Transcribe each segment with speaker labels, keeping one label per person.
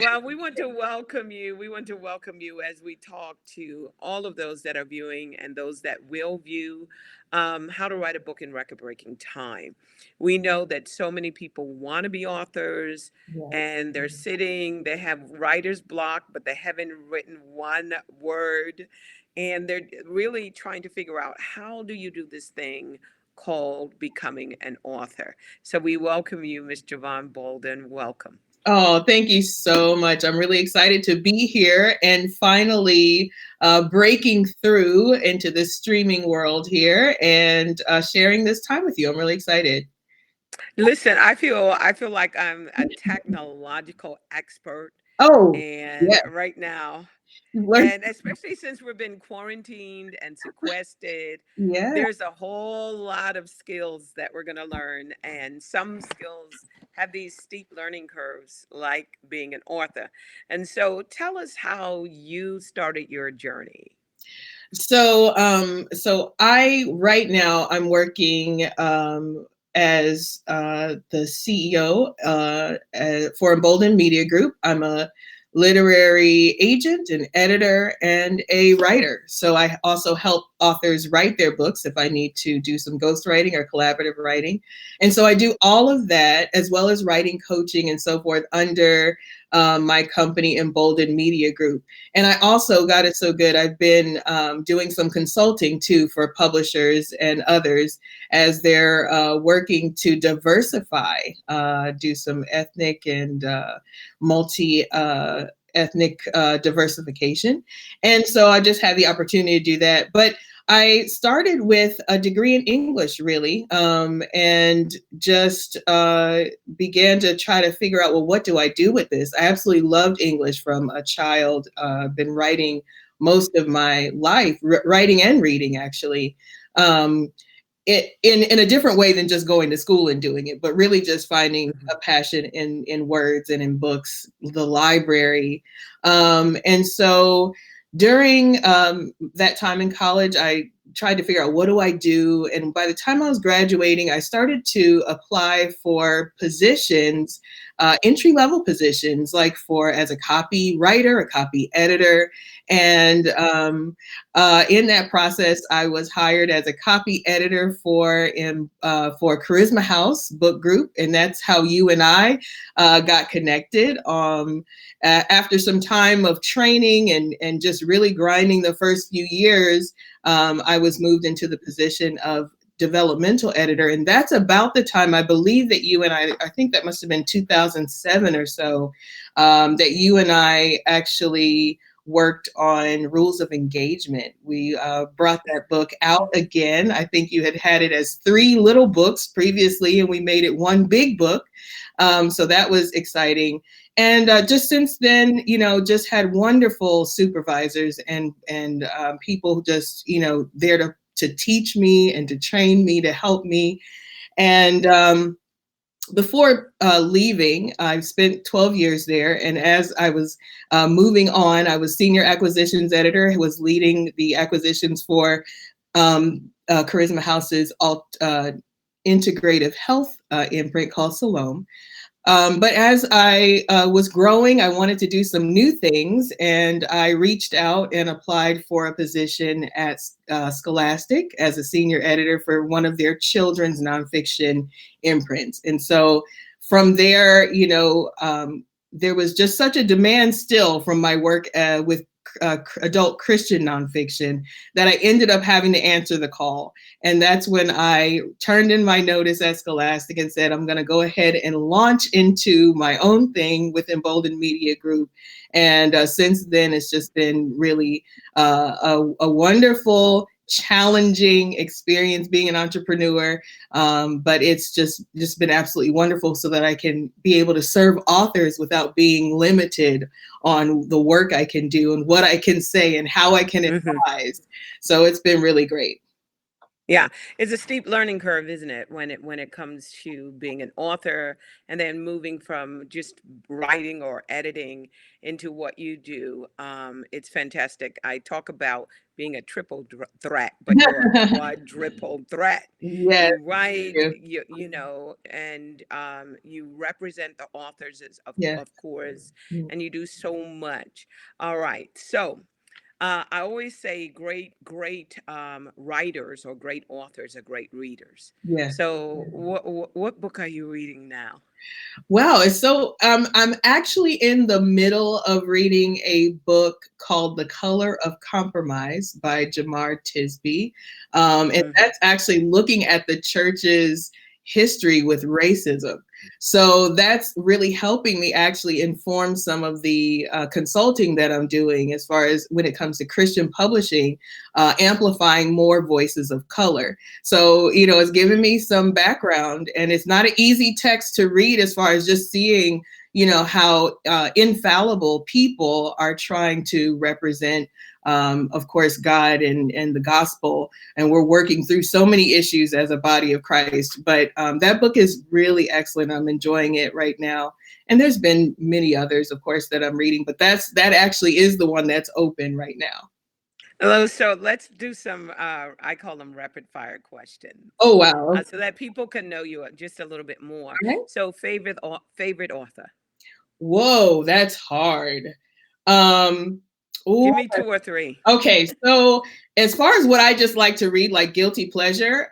Speaker 1: Well, we want to welcome you. We want to welcome you as we talk to all of those that are viewing and those that will view how to write a book in record breaking time. We know that so many people want to be authors
Speaker 2: Yes.
Speaker 1: and they're sitting, they have writer's block, but they haven't written one word. And they're really trying to figure out how do you do this thing called becoming an author. So we welcome you, Miss Jevon Bolden. Welcome.
Speaker 2: Oh, thank you so much. I'm really excited to be here and finally breaking through into the streaming world here and sharing this time with you. I'm really excited.
Speaker 1: Listen, I feel like I'm a technological expert,
Speaker 2: Oh,
Speaker 1: and
Speaker 2: yeah.
Speaker 1: right now,
Speaker 2: You learned.
Speaker 1: and especially since we've been quarantined and sequestered,
Speaker 2: Yeah.
Speaker 1: there's a whole lot of skills that we're going to learn, and some skills have these steep learning curves, like being an author. And so, tell us how you started your journey.
Speaker 2: So I right now I'm working as the CEO for Embolden Media Group. I'm a literary agent, an editor, and a writer. So I also help authors write their books if I need to do some ghostwriting or collaborative writing. And so I do all of that as well as writing, coaching, and so forth under my company, Embolden Media Group. And I also got it so good. I've been doing some consulting too for publishers and others as they're working to diversify, do some ethnic and multi ethnic diversification. And so I just had the opportunity to do that. But I started with a degree in English, really, and just began to try to figure out, well, what do I do with this? I absolutely loved English from a child. Been writing most of my life, writing and reading, actually. Um, it in a different way than just going to school and doing it, but really just finding
Speaker 1: Mhm.
Speaker 2: a passion in words and in books, the library. And so during that time in college, I tried to figure out what do I do. And by the time I was graduating, I started to apply for positions, entry level positions, like for as a copywriter, a copy editor. And in that process, I was hired as a copy editor for Charisma House Book Group, and that's how you and I got connected. After some time of training and just really grinding the first few years, I was moved into the position of developmental editor, and that's about the time I believe that you and I think that must have been 2007 or so, that you and I actually worked on rules of engagement. We brought that book out again. I think you had it as three little books previously, and we made it one big book. So that was exciting. And just since then, just had wonderful supervisors and people just, there to teach me and to train me, to help me. And before leaving, I spent 12 years there. And as I was moving on, I was senior acquisitions editor, who was leading the acquisitions for Charisma House's integrative health imprint called Salome. But as I was growing, I wanted to do some new things, and I reached out and applied for a position at Scholastic as a senior editor for one of their children's nonfiction imprints. And so from there, there was just such a demand still from my work with adult Christian nonfiction that I ended up having to answer the call. And that's when I turned in my notice at Scholastic and said, I'm going to go ahead and launch into my own thing with Embolden Media Group. And since then, it's just been really a wonderful, challenging experience being an entrepreneur. But it's just been absolutely wonderful so that I can be able to serve authors without being limited on the work I can do and what I can say and how I can
Speaker 1: Mhm.
Speaker 2: advise. So it's been really great.
Speaker 1: Yeah, it's a steep learning curve, isn't it, when it comes to being an author and then moving from just writing or editing into what you do. It's fantastic. I talk about being a threat, but you're a quadruple threat.
Speaker 2: Yes.
Speaker 1: You write,
Speaker 2: Yeah.
Speaker 1: you know, and you represent the authors,
Speaker 2: Yes.
Speaker 1: of course,
Speaker 2: Mm.
Speaker 1: and you do so much. All right, so. I always say great writers or great authors are great readers.
Speaker 2: Yes.
Speaker 1: So, what book are you reading now?
Speaker 2: Wow, it's so I'm actually in the middle of reading a book called The Color of Compromise by Jamar Tisby. And
Speaker 1: Hmm.
Speaker 2: that's actually looking at the church's history with racism. So that's really helping me actually inform some of the consulting that I'm doing as far as when it comes to Christian publishing, amplifying more voices of color. So, it's given me some background, and it's not an easy text to read as far as just seeing, how infallible people are trying to represent, of course, God and the gospel. And we're working through so many issues as a body of Christ. But that book is really excellent. I'm enjoying it right now. And there's been many others, of course, that I'm reading, but that actually is the one that's open right now.
Speaker 1: Hello, so let's do some. I call them rapid fire questions,
Speaker 2: Oh, wow.
Speaker 1: so that people can know you just a little bit more.
Speaker 2: Okay.
Speaker 1: So, favorite author?
Speaker 2: Whoa, that's hard. Um, ooh,
Speaker 1: Give me two or three.
Speaker 2: okay, so as far as what I just like to read, like guilty pleasure,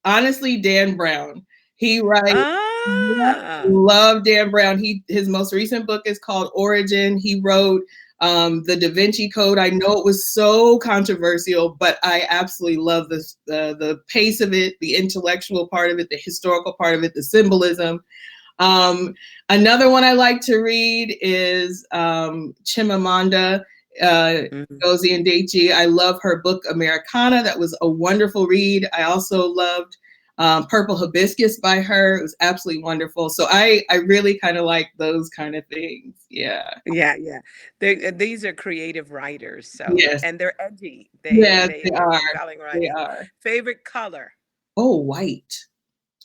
Speaker 2: honestly, Dan Brown. He writes. Yeah,
Speaker 1: Ah,
Speaker 2: love Dan Brown. His most recent book is called Origin. He wrote the Da Vinci Code. I know it was so controversial, but I absolutely love the pace of it, the intellectual part of it, the historical part of it, the symbolism. Um, Another one I like to read is Chimamanda
Speaker 1: mhm.
Speaker 2: Ngozi Adichie. I love her book Americana. That was a wonderful read. I also loved Purple Hibiscus by her. It was absolutely wonderful. So I really kind of like those kind of things. Yeah.
Speaker 1: Yeah, yeah. These are creative writers, so
Speaker 2: Yes.
Speaker 1: and they're edgy.
Speaker 2: Yes, they
Speaker 1: They're
Speaker 2: are.
Speaker 1: compelling
Speaker 2: They
Speaker 1: writing.
Speaker 2: are.
Speaker 1: Favorite color?
Speaker 2: Oh, white.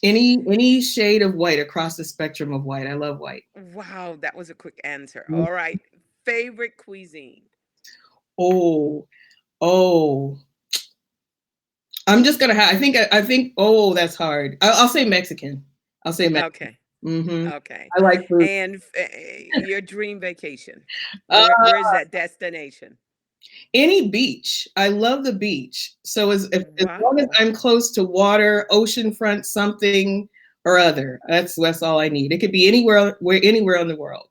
Speaker 2: Any shade of white across the spectrum of white. I love white.
Speaker 1: Wow, that was a quick answer.
Speaker 2: Mm.
Speaker 1: All right. Favorite cuisine?
Speaker 2: Oh, oh. I'm just gonna have. I think. Oh, that's hard. I'll say Mexican. I'll say Mexican.
Speaker 1: Okay.
Speaker 2: Mm-hmm.
Speaker 1: Okay.
Speaker 2: I like food.
Speaker 1: And your dream vacation?
Speaker 2: Uh,
Speaker 1: Where's that destination?
Speaker 2: any beach. I love the beach. So as long as
Speaker 1: Wow.
Speaker 2: I'm close to water, oceanfront, something or other, that's all I need. It could be anywhere in the world.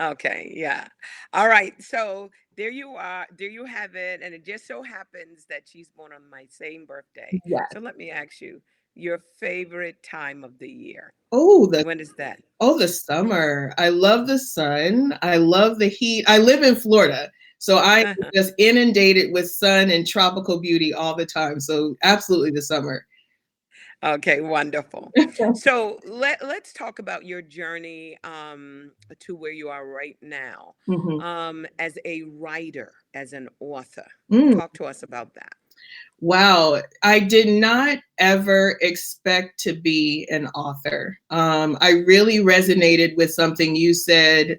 Speaker 1: Okay, yeah. All right. So there you are. There you have it. And it just so happens that she's born on my same birthday.
Speaker 2: Yes.
Speaker 1: So let me ask you, your favorite time of the year.
Speaker 2: Oh, the
Speaker 1: When is that?
Speaker 2: the summer. I love the sun. I love the heat. I live in Florida, so I am just inundated with sun and tropical beauty all the time. So absolutely the summer.
Speaker 1: Okay, wonderful. So let's talk about your journey to where you are right now,
Speaker 2: Mhm.
Speaker 1: as a writer, as an author.
Speaker 2: Mm.
Speaker 1: Talk to us about that.
Speaker 2: Wow, I did not ever expect to be an author. I really resonated with something you said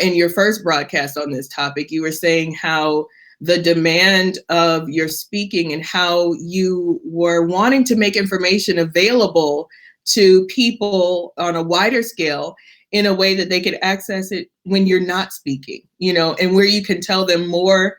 Speaker 2: in your first broadcast on this topic. You were saying how the demand of your speaking and how you were wanting to make information available to people on a wider scale in a way that they could access it when you're not speaking, and where you can tell them more.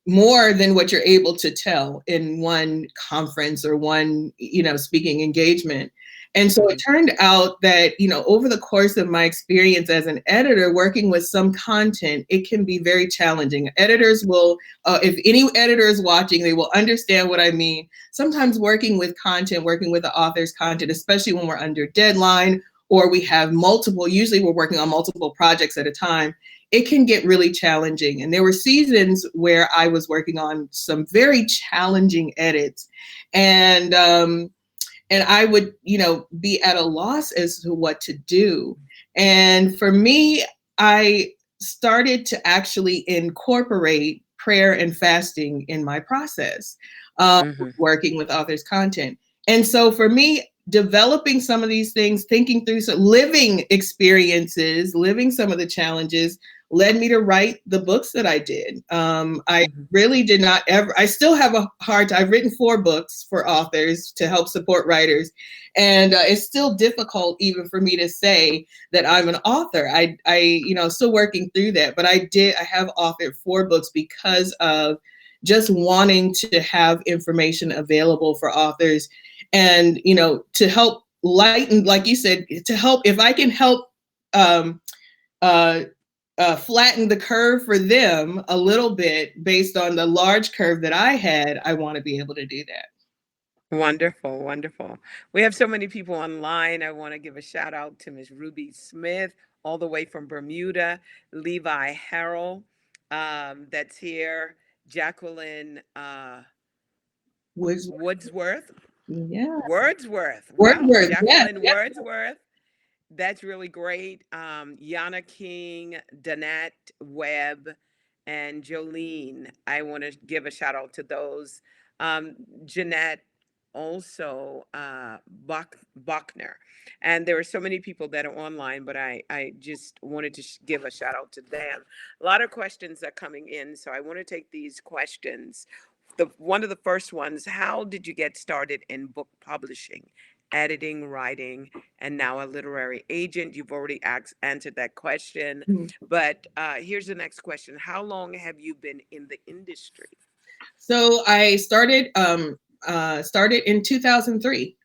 Speaker 2: More than what you're able to tell in one conference or one, speaking engagement. And so it
Speaker 1: Mhm.
Speaker 2: turned out that, over the course of my experience as an editor working with some content, it can be very challenging. Editors will, if any editor is watching, they will understand what I mean. Sometimes working with content, working with the author's content, especially when we're under deadline or we have multiple, usually we're working on multiple projects at a time, it can get really challenging. And there were seasons where I was working on some very challenging edits. And I would, be at a loss as to what to do. And for me, I started to actually incorporate prayer and fasting in my process.
Speaker 1: Mhm.
Speaker 2: working with authors' content. And so for me, developing some of these things, thinking through some living experiences, living some of the challenges led me to write the books that I did. I
Speaker 1: Mhm.
Speaker 2: really did not ever, I still have a hard time. I've written 4 books for authors to help support writers. And it's still difficult even for me to say that I'm an author. Still working through that, but I have authored 4 books because of just wanting to have information available for authors and, to help lighten, like you said, to help, if I can help, um, uh, flatten the curve for them a little bit based on the large curve that I had, I want to be able to do that.
Speaker 1: Wonderful, wonderful. We have so many people online. I want to give a shout out to Miss Ruby Smith, all the way from Bermuda, Levi Harrell, that's here, Jacqueline
Speaker 2: Was
Speaker 1: Woodsworth,
Speaker 2: Yeah,
Speaker 1: Wordsworth. Wow,
Speaker 2: Wordsworth. Yes,
Speaker 1: Jacqueline
Speaker 2: yes.
Speaker 1: Wordsworth. That's really great. Yana King, Danette Webb, and Jolene. I want to give a shout out to those. Jeanette also, Bachner. And there are so many people that are online, but I just wanted to give a shout out to them. A lot of questions are coming in, so I want to take these questions. One of the first ones: how did you get started in book publishing, editing, writing, and now a literary agent? You've already answered that question,
Speaker 2: Mhm.
Speaker 1: but here's the next question: how long have you been in the industry?
Speaker 2: So I started in 2003,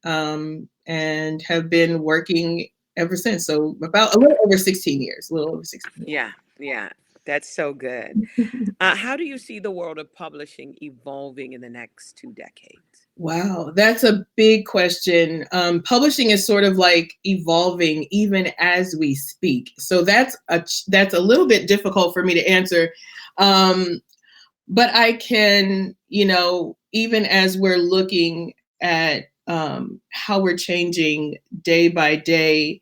Speaker 2: and have been working ever since. So about a little over 16 years, a little over 16
Speaker 1: Yeah, yeah, that's so good.
Speaker 2: years.
Speaker 1: How do you see the world of publishing evolving in the next 2 decades?
Speaker 2: Wow, that's a big question. Publishing is sort of like evolving even as we speak. So that's a little bit difficult for me to answer. Um, but I can, even as we're looking at how we're changing day by day,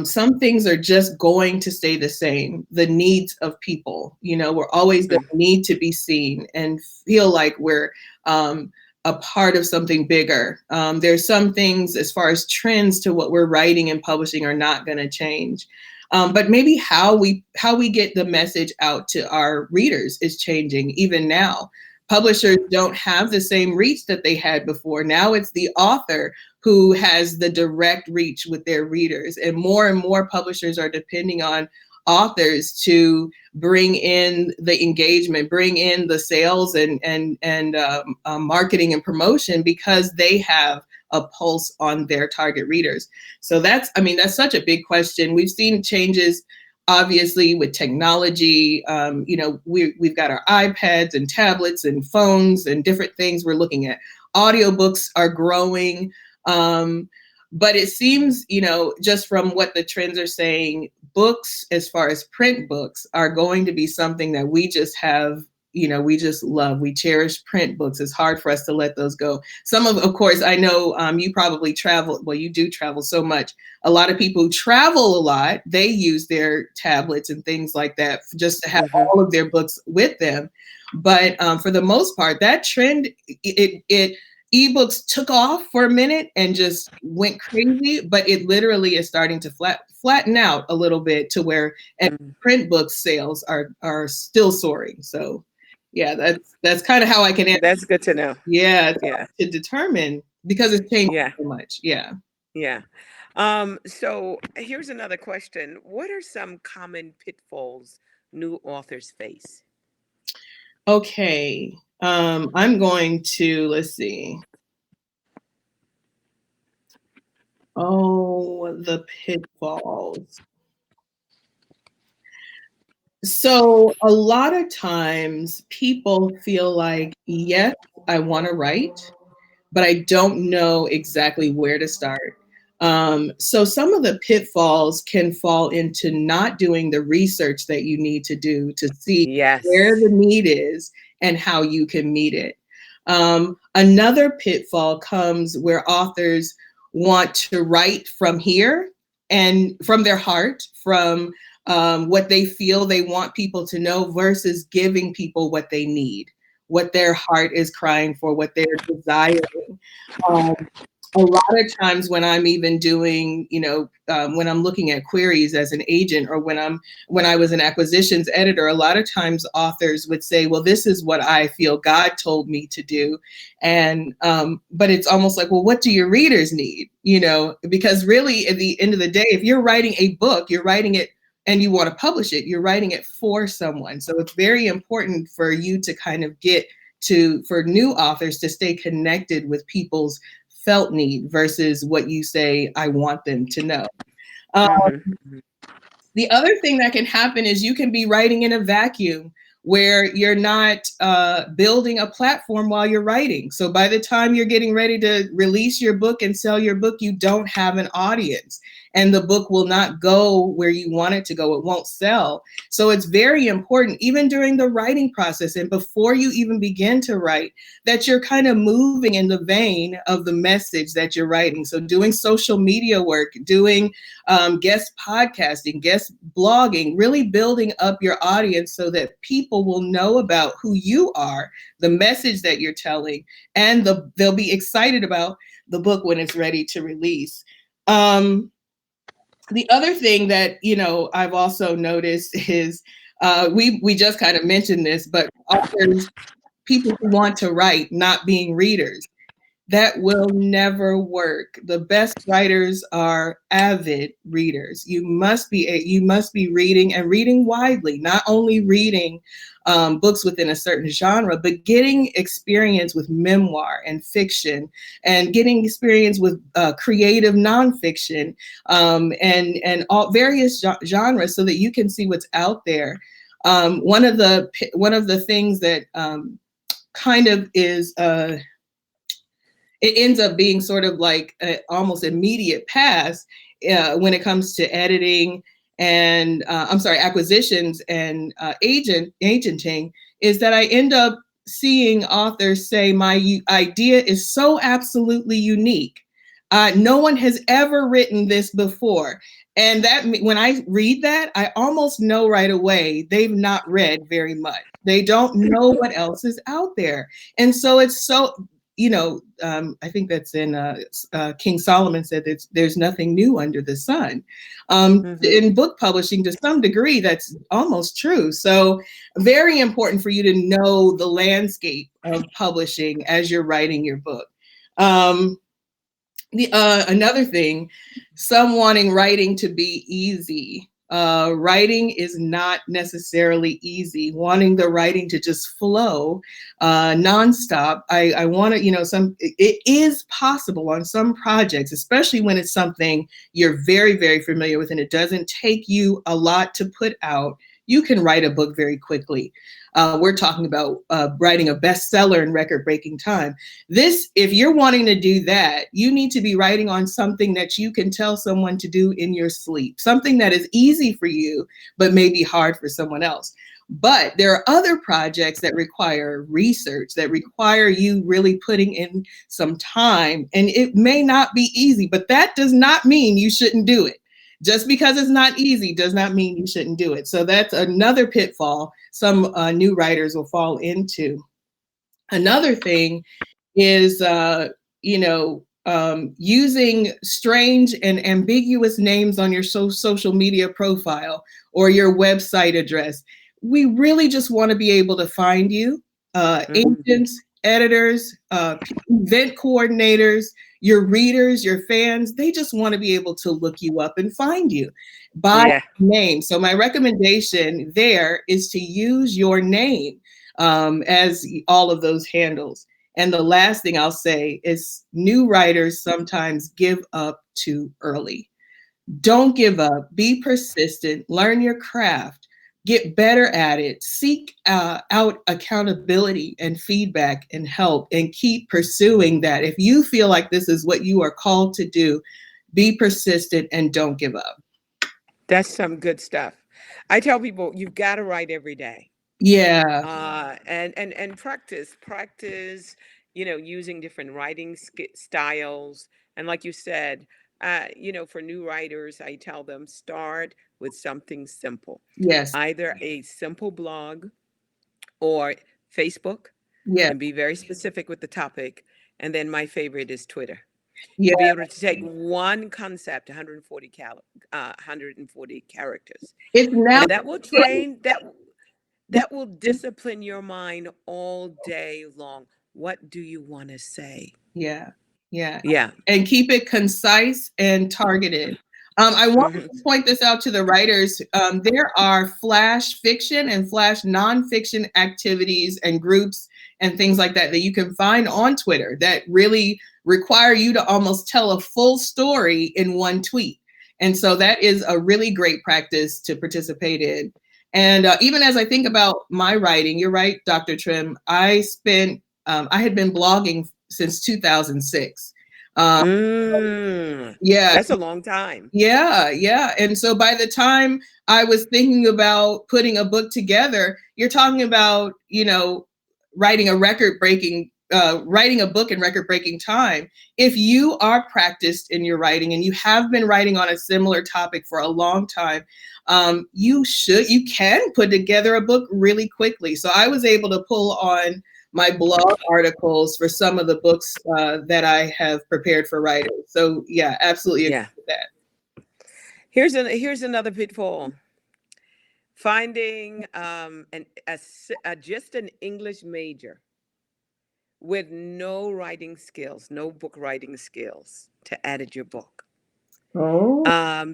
Speaker 2: some things are just going to stay the same. The needs of people, we're always going
Speaker 1: Mm,
Speaker 2: to need to be seen and feel like we're a part of something bigger. There's some things as far as trends to what we're writing and publishing are not going to change. But maybe how we get the message out to our readers is changing even now. Publishers don't have the same reach that they had before. Now it's the author who has the direct reach with their readers, and more publishers are depending on authors to bring in the engagement, bring in the sales and marketing and promotion, because they have a pulse on their target readers. So that's such a big question. We've seen changes, obviously, with technology. We've got our iPads and tablets and phones and different things we're looking at. Audiobooks are growing. But it seems, just from what the trends are saying, books, as far as print books, are going to be something that we just have, we just love. We cherish print books. It's hard for us to let those go. Of course, I know you probably travel. Well, you do travel so much. A lot of people who travel a lot, they use their tablets and things like that just to have
Speaker 1: mhm.
Speaker 2: all of their books with them. But for the most part, that trend, it ebooks took off for a minute and just went crazy, but it literally is starting to flatten out a little bit to where and
Speaker 1: Mm.
Speaker 2: print book sales are still soaring. So yeah, that's kind of how I can answer.
Speaker 1: That's good to know.
Speaker 2: Yeah, it's
Speaker 1: Yeah,
Speaker 2: hard to determine because it's changed
Speaker 1: yeah,
Speaker 2: so much. Yeah.
Speaker 1: yeah. So here's another question: what are some common pitfalls new authors face?
Speaker 2: Okay. I'm going to, let's see. Oh, the pitfalls. So a lot of times people feel like, yes, I want to write, but I don't know exactly where to start. So some of the pitfalls can fall into not doing the research that you need to do to see where
Speaker 1: Yes.
Speaker 2: the need is and how you can meet it. Another pitfall comes where authors want to write from here and from their heart, from what they feel they want people to know versus giving people what they need, what their heart is crying for, what they're desiring. Um, a lot of times when I'm even doing, when I'm looking at queries as an agent, or when I was an acquisitions editor, a lot of times authors would say, well, this is what I feel God told me to do. And, but it's almost like, well, what do your readers need? Because really at the end of the day, if you're writing a book, you're writing it and you want to publish it, you're writing it for someone. So it's very important for you to kind of for new authors to stay connected with people's felt need versus what you say, I want them to know. Um,
Speaker 1: Mm-hmm.
Speaker 2: the other thing that can happen is you can be writing in a vacuum where you're not building a platform while you're writing. So by the time you're getting ready to release your book and sell your book, you don't have an audience, and the book will not go where you want it to go. It won't sell. So it's very important, even during the writing process and before you even begin to write, that you're kind of moving in the vein of the message that you're writing. So doing social media work, doing guest podcasting, guest blogging, really building up your audience so that people will know about who you are, the message that you're telling, and they'll be excited about the book when it's ready to release. The other thing that I've also noticed is we just kind of mentioned this, but authors, people who want to write, not being readers, that will never work. The best writers are avid readers. You must be reading, and reading widely, not only reading books within a certain genre, but getting experience with memoir and fiction, and getting experience with creative nonfiction, and all various genres, so that you can see what's out there. One of the things that kind of is it ends up being sort of like an almost immediate pass when it comes to editing and I'm sorry, acquisitions and agenting, is that I end up seeing authors say, my idea is so absolutely unique. No one has ever written this before. And that, when I read that, I almost know right away they've not read very much. They don't know what else is out there. And so it's so, I think that's in King Solomon said that there's nothing new under the sun.
Speaker 1: Mm-hmm.
Speaker 2: In book publishing, to some degree, that's almost true. So very important for you to know the landscape of publishing as you're writing your book. Um, Another thing, some wanting writing to be easy. Writing is not necessarily easy. Wanting the writing to just flow nonstop. I want to, it is possible on some projects, especially when it's something you're very, very familiar with and it doesn't take you a lot to put out. You can write a book very quickly. We're talking about writing a bestseller in record-breaking time. If you're wanting to do that, you need to be writing on something that you can tell someone to do in your sleep, something that is easy for you, but may be hard for someone else. But there are other projects that require research, that require you really putting in some time, and it may not be easy, but that does not mean you shouldn't do it. Just because it's not easy does not mean you shouldn't do it. So that's another pitfall some new writers will fall into. Another thing is, using strange and ambiguous names on your social media profile or your website address. We really just want to be able to find you.
Speaker 1: Mm-hmm.
Speaker 2: Agents, editors, event coordinators, your readers, your fans, they just want to be able to look you up and find you by
Speaker 1: Yeah.
Speaker 2: name. So my recommendation there is to use your name as all of those handles. And the last thing I'll say is, new writers sometimes give up too early. Don't give up. Be persistent. Learn your craft. Get better at it. Seek out accountability and feedback and help, and keep pursuing that. If you feel like this is what you are called to do, be persistent and don't give up.
Speaker 1: That's some good stuff. I tell people you've got to write every day.
Speaker 2: Yeah.
Speaker 1: And practice, using different writing styles. And like you said, for new writers, I tell them start with something simple,
Speaker 2: Yes.
Speaker 1: either a simple blog or Facebook.
Speaker 2: Yeah.
Speaker 1: and be very specific with the topic. And then my favorite is Twitter.
Speaker 2: Yeah.
Speaker 1: To be able to take one concept, 140 characters,
Speaker 2: It's now.
Speaker 1: and that will train that will discipline your mind all day long. What do you want to say?
Speaker 2: Yeah. Yeah.
Speaker 1: Yeah.
Speaker 2: And keep it concise and targeted. I want
Speaker 1: Hmm.
Speaker 2: to point this out to the writers. There are flash fiction and flash nonfiction activities and groups and things like that that you can find on Twitter that really require you to almost tell a full story in one tweet. And so that is a really great practice to participate in. And even as I think about my writing, you're right, Dr. Trimm. I had been blogging since 2006. Um,
Speaker 1: Mm.
Speaker 2: yeah,
Speaker 1: That's a long time.
Speaker 2: yeah. And so by the time I was thinking about putting a book together, you're talking about, writing writing a book in record breaking time. If you are practiced in your writing and you have been writing on a similar topic for a long time, you can put together a book really quickly. So I was able to pull on my blog articles for some of the books that I have prepared for writers. So yeah, absolutely agree
Speaker 1: Yeah.
Speaker 2: with that.
Speaker 1: Here's another pitfall. Finding just an English major with no writing skills, no book writing skills to edit your book.
Speaker 2: Oh,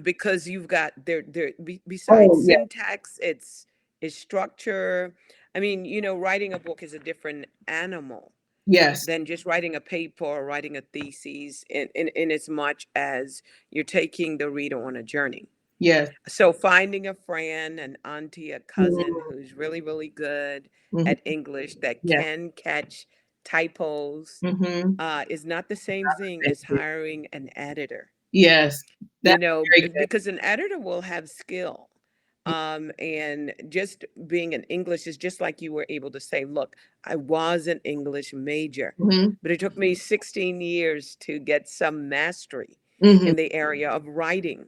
Speaker 1: Because you've got besides
Speaker 2: oh yeah,
Speaker 1: syntax, it's structure. I mean, writing a book is a different animal
Speaker 2: yes,
Speaker 1: than just writing a paper or writing a thesis in as much as you're taking the reader on a journey.
Speaker 2: yes.
Speaker 1: So finding a friend, an auntie, a cousin
Speaker 2: Mhm,
Speaker 1: who's really, really good
Speaker 2: mhm,
Speaker 1: at English that
Speaker 2: yeah.
Speaker 1: can catch typos
Speaker 2: Mhm.
Speaker 1: is not the same thing as hiring an editor.
Speaker 2: Yes, that's very good.
Speaker 1: Because an editor will have skill. And just being an English is just like you were able to say, look, I was an English major,
Speaker 2: Mhm,
Speaker 1: but it took me 16 years to get some mastery
Speaker 2: mhm.
Speaker 1: in the area of writing.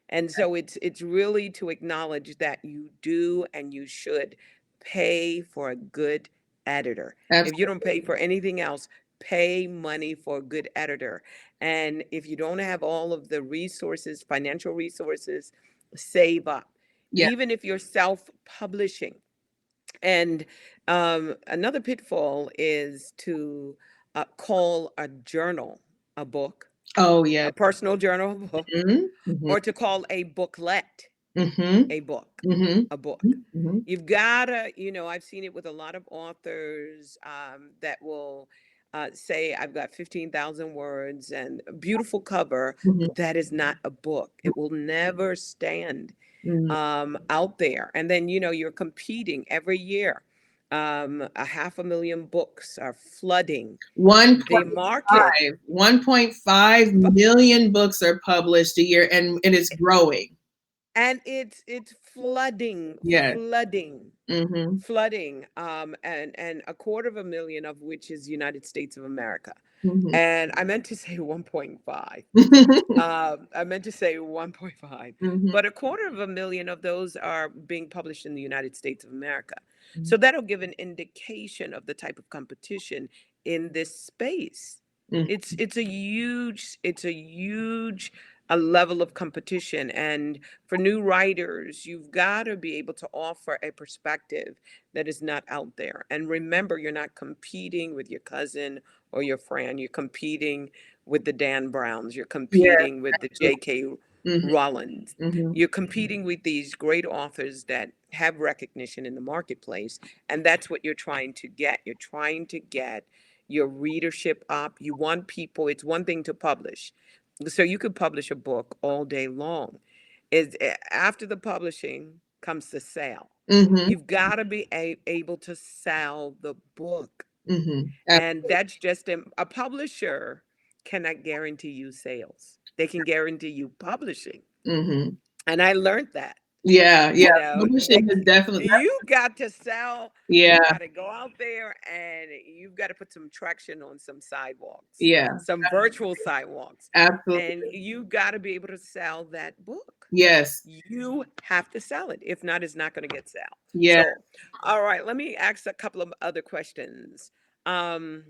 Speaker 1: And so it's really to acknowledge that you do and you should pay for a good editor. If you don't
Speaker 2: Absolutely.
Speaker 1: pay for anything else, pay money for a good editor. And if you don't have all of the resources, financial resources, save up.
Speaker 2: Yeah.
Speaker 1: Even if you're self-publishing. And another pitfall is to call a journal a book,
Speaker 2: Oh, yeah.
Speaker 1: a personal journal a book,
Speaker 2: Mhm, mhm,
Speaker 1: or to call a booklet
Speaker 2: mhm,
Speaker 1: a book,
Speaker 2: mhm,
Speaker 1: a book.
Speaker 2: mhm, mhm,
Speaker 1: You've gotta, I've seen it with a lot of authors that will say, I've got 15,000 words and a beautiful cover,
Speaker 2: mhm,
Speaker 1: but that is not a book. It will never stand
Speaker 2: mhm.
Speaker 1: out there. And then, you're competing every year. A 500,000 books are flooding the market.
Speaker 2: 1.5 million books are published a year, and it's growing.
Speaker 1: And it's flooding,
Speaker 2: Yes.
Speaker 1: flooding,
Speaker 2: Mhm,
Speaker 1: flooding, and a quarter of a million of which is United States of America.
Speaker 2: mhm.
Speaker 1: And I meant to say 1.5. I meant to say 1.5,
Speaker 2: Mhm,
Speaker 1: but a quarter of a million of those are being published in the United States of America.
Speaker 2: mhm,
Speaker 1: So that'll give an indication of the type of competition in this space.
Speaker 2: mhm.
Speaker 1: It's a huge a level of competition, and for new writers, you've got to be able to offer a perspective that is not out there. And remember, you're not competing with your cousin or your friend. You're competing with the Dan Browns. You're
Speaker 2: Yes,
Speaker 1: competing with the
Speaker 2: absolutely.
Speaker 1: J.K.
Speaker 2: Mhm,
Speaker 1: Rollins.
Speaker 2: mhm.
Speaker 1: You're competing with these great authors that have recognition in the marketplace. And that's what you're trying to get. You're trying to get your readership up. You want people, it's one thing to publish. So you could publish a book all day long. After the publishing comes the sale.
Speaker 2: Mhm,
Speaker 1: You've got to be able to sell the book.
Speaker 2: mhm.
Speaker 1: And that's just a publisher cannot guarantee you sales. They can guarantee you publishing.
Speaker 2: Mhm.
Speaker 1: And I learned that.
Speaker 2: Yeah, yeah.
Speaker 1: They
Speaker 2: Publishing is definitely.
Speaker 1: you got to sell, you
Speaker 2: Yeah,
Speaker 1: got to go out there and you've got to put some traction on some sidewalks,
Speaker 2: yeah.
Speaker 1: some virtual sidewalks. And
Speaker 2: Absolutely.
Speaker 1: you got to be able to sell that book.
Speaker 2: Yes.
Speaker 1: You have to sell it. If not, it's not going to get sold.
Speaker 2: Yeah.
Speaker 1: So, all right, let me ask a couple of other questions. Um,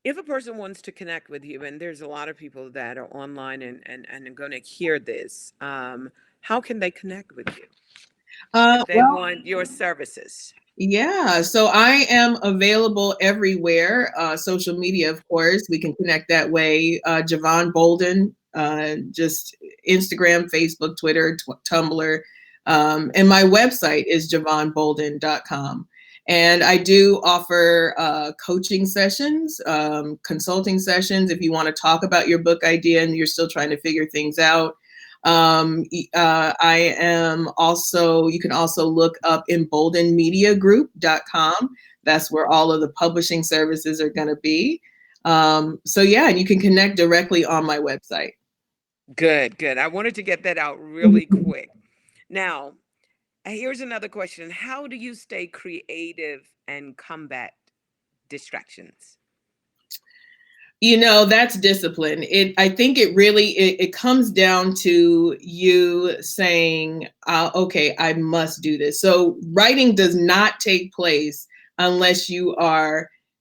Speaker 1: if a person wants to connect with you, and there's a lot of people that are online and are going to hear this, how can they connect with you if they
Speaker 2: Well,
Speaker 1: want your services?
Speaker 2: yeah, so I am available everywhere. Social media, of course, we can connect that way. Jevon Bolden, just Instagram, Facebook, Twitter, Tumblr. And my website is jevonbolden.com. And I do offer coaching sessions, consulting sessions if you want to talk about your book idea and you're still trying to figure things out. I am also, you can also look up emboldenmediagroup.com. That's where all of the publishing services are going to be. So yeah, and you can connect directly on my website.
Speaker 1: Good, good. I wanted to get that out really quick. Now, here's another question. How do you stay creative and combat distractions?
Speaker 2: That's discipline. I think it really, it comes down to you saying, okay, I must do this. So writing does not take place unless you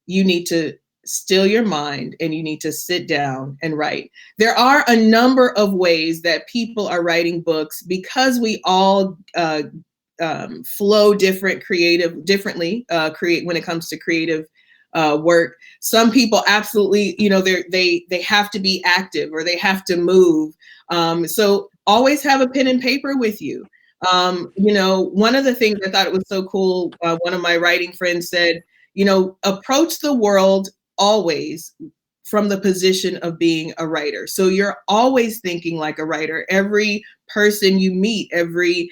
Speaker 2: need to still your mind and you need to sit down and write. There are a number of ways that people are writing books because we all flow differently, create when it comes to creative work. Some people absolutely, they have to be active or they have to move. So always have a pen and paper with you. One of the things I thought it was so cool, one of my writing friends said, approach the world always from the position of being a writer. So you're always thinking like a writer. Every person you meet, every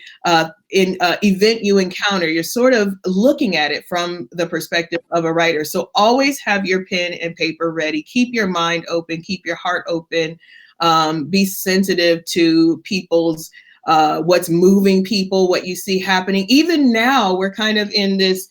Speaker 2: event you encounter, you're sort of looking at it from the perspective of a writer. So always have your pen and paper ready. Keep your mind open. Keep your heart open. Be sensitive to people's what's moving people, what you see happening. Even now, we're kind of in this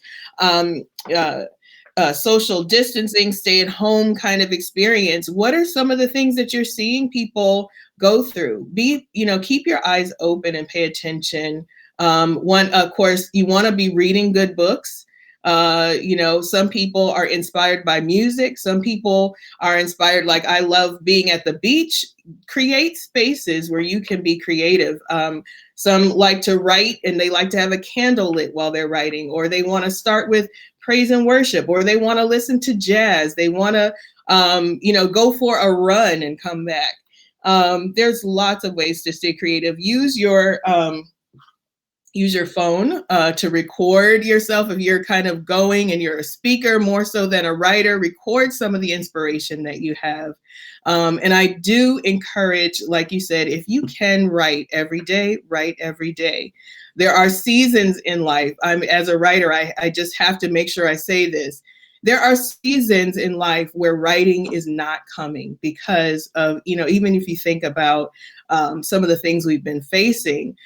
Speaker 2: social distancing, stay at home kind of experience. What are some of the things that you're seeing people go through? Keep your eyes open and pay attention. One, of course, you want to be reading good books. Some people are inspired by music. Some people are inspired, like I love being at the beach. Create spaces where you can be creative. Some like to write and they like to have a candle lit while they're writing, or they want to start with praise and worship, or they want to listen to jazz. They want to, go for a run and come back. There's lots of ways to stay creative. Use your phone to record yourself. If you're kind of going and you're a speaker more so than a writer, record some of the inspiration that you have. And I do encourage, like you said, if you can write every day, write every day. There are seasons in life. As a writer, I just have to make sure I say this. There are seasons in life where writing is not coming because of, even if you think about some of the things we've been facing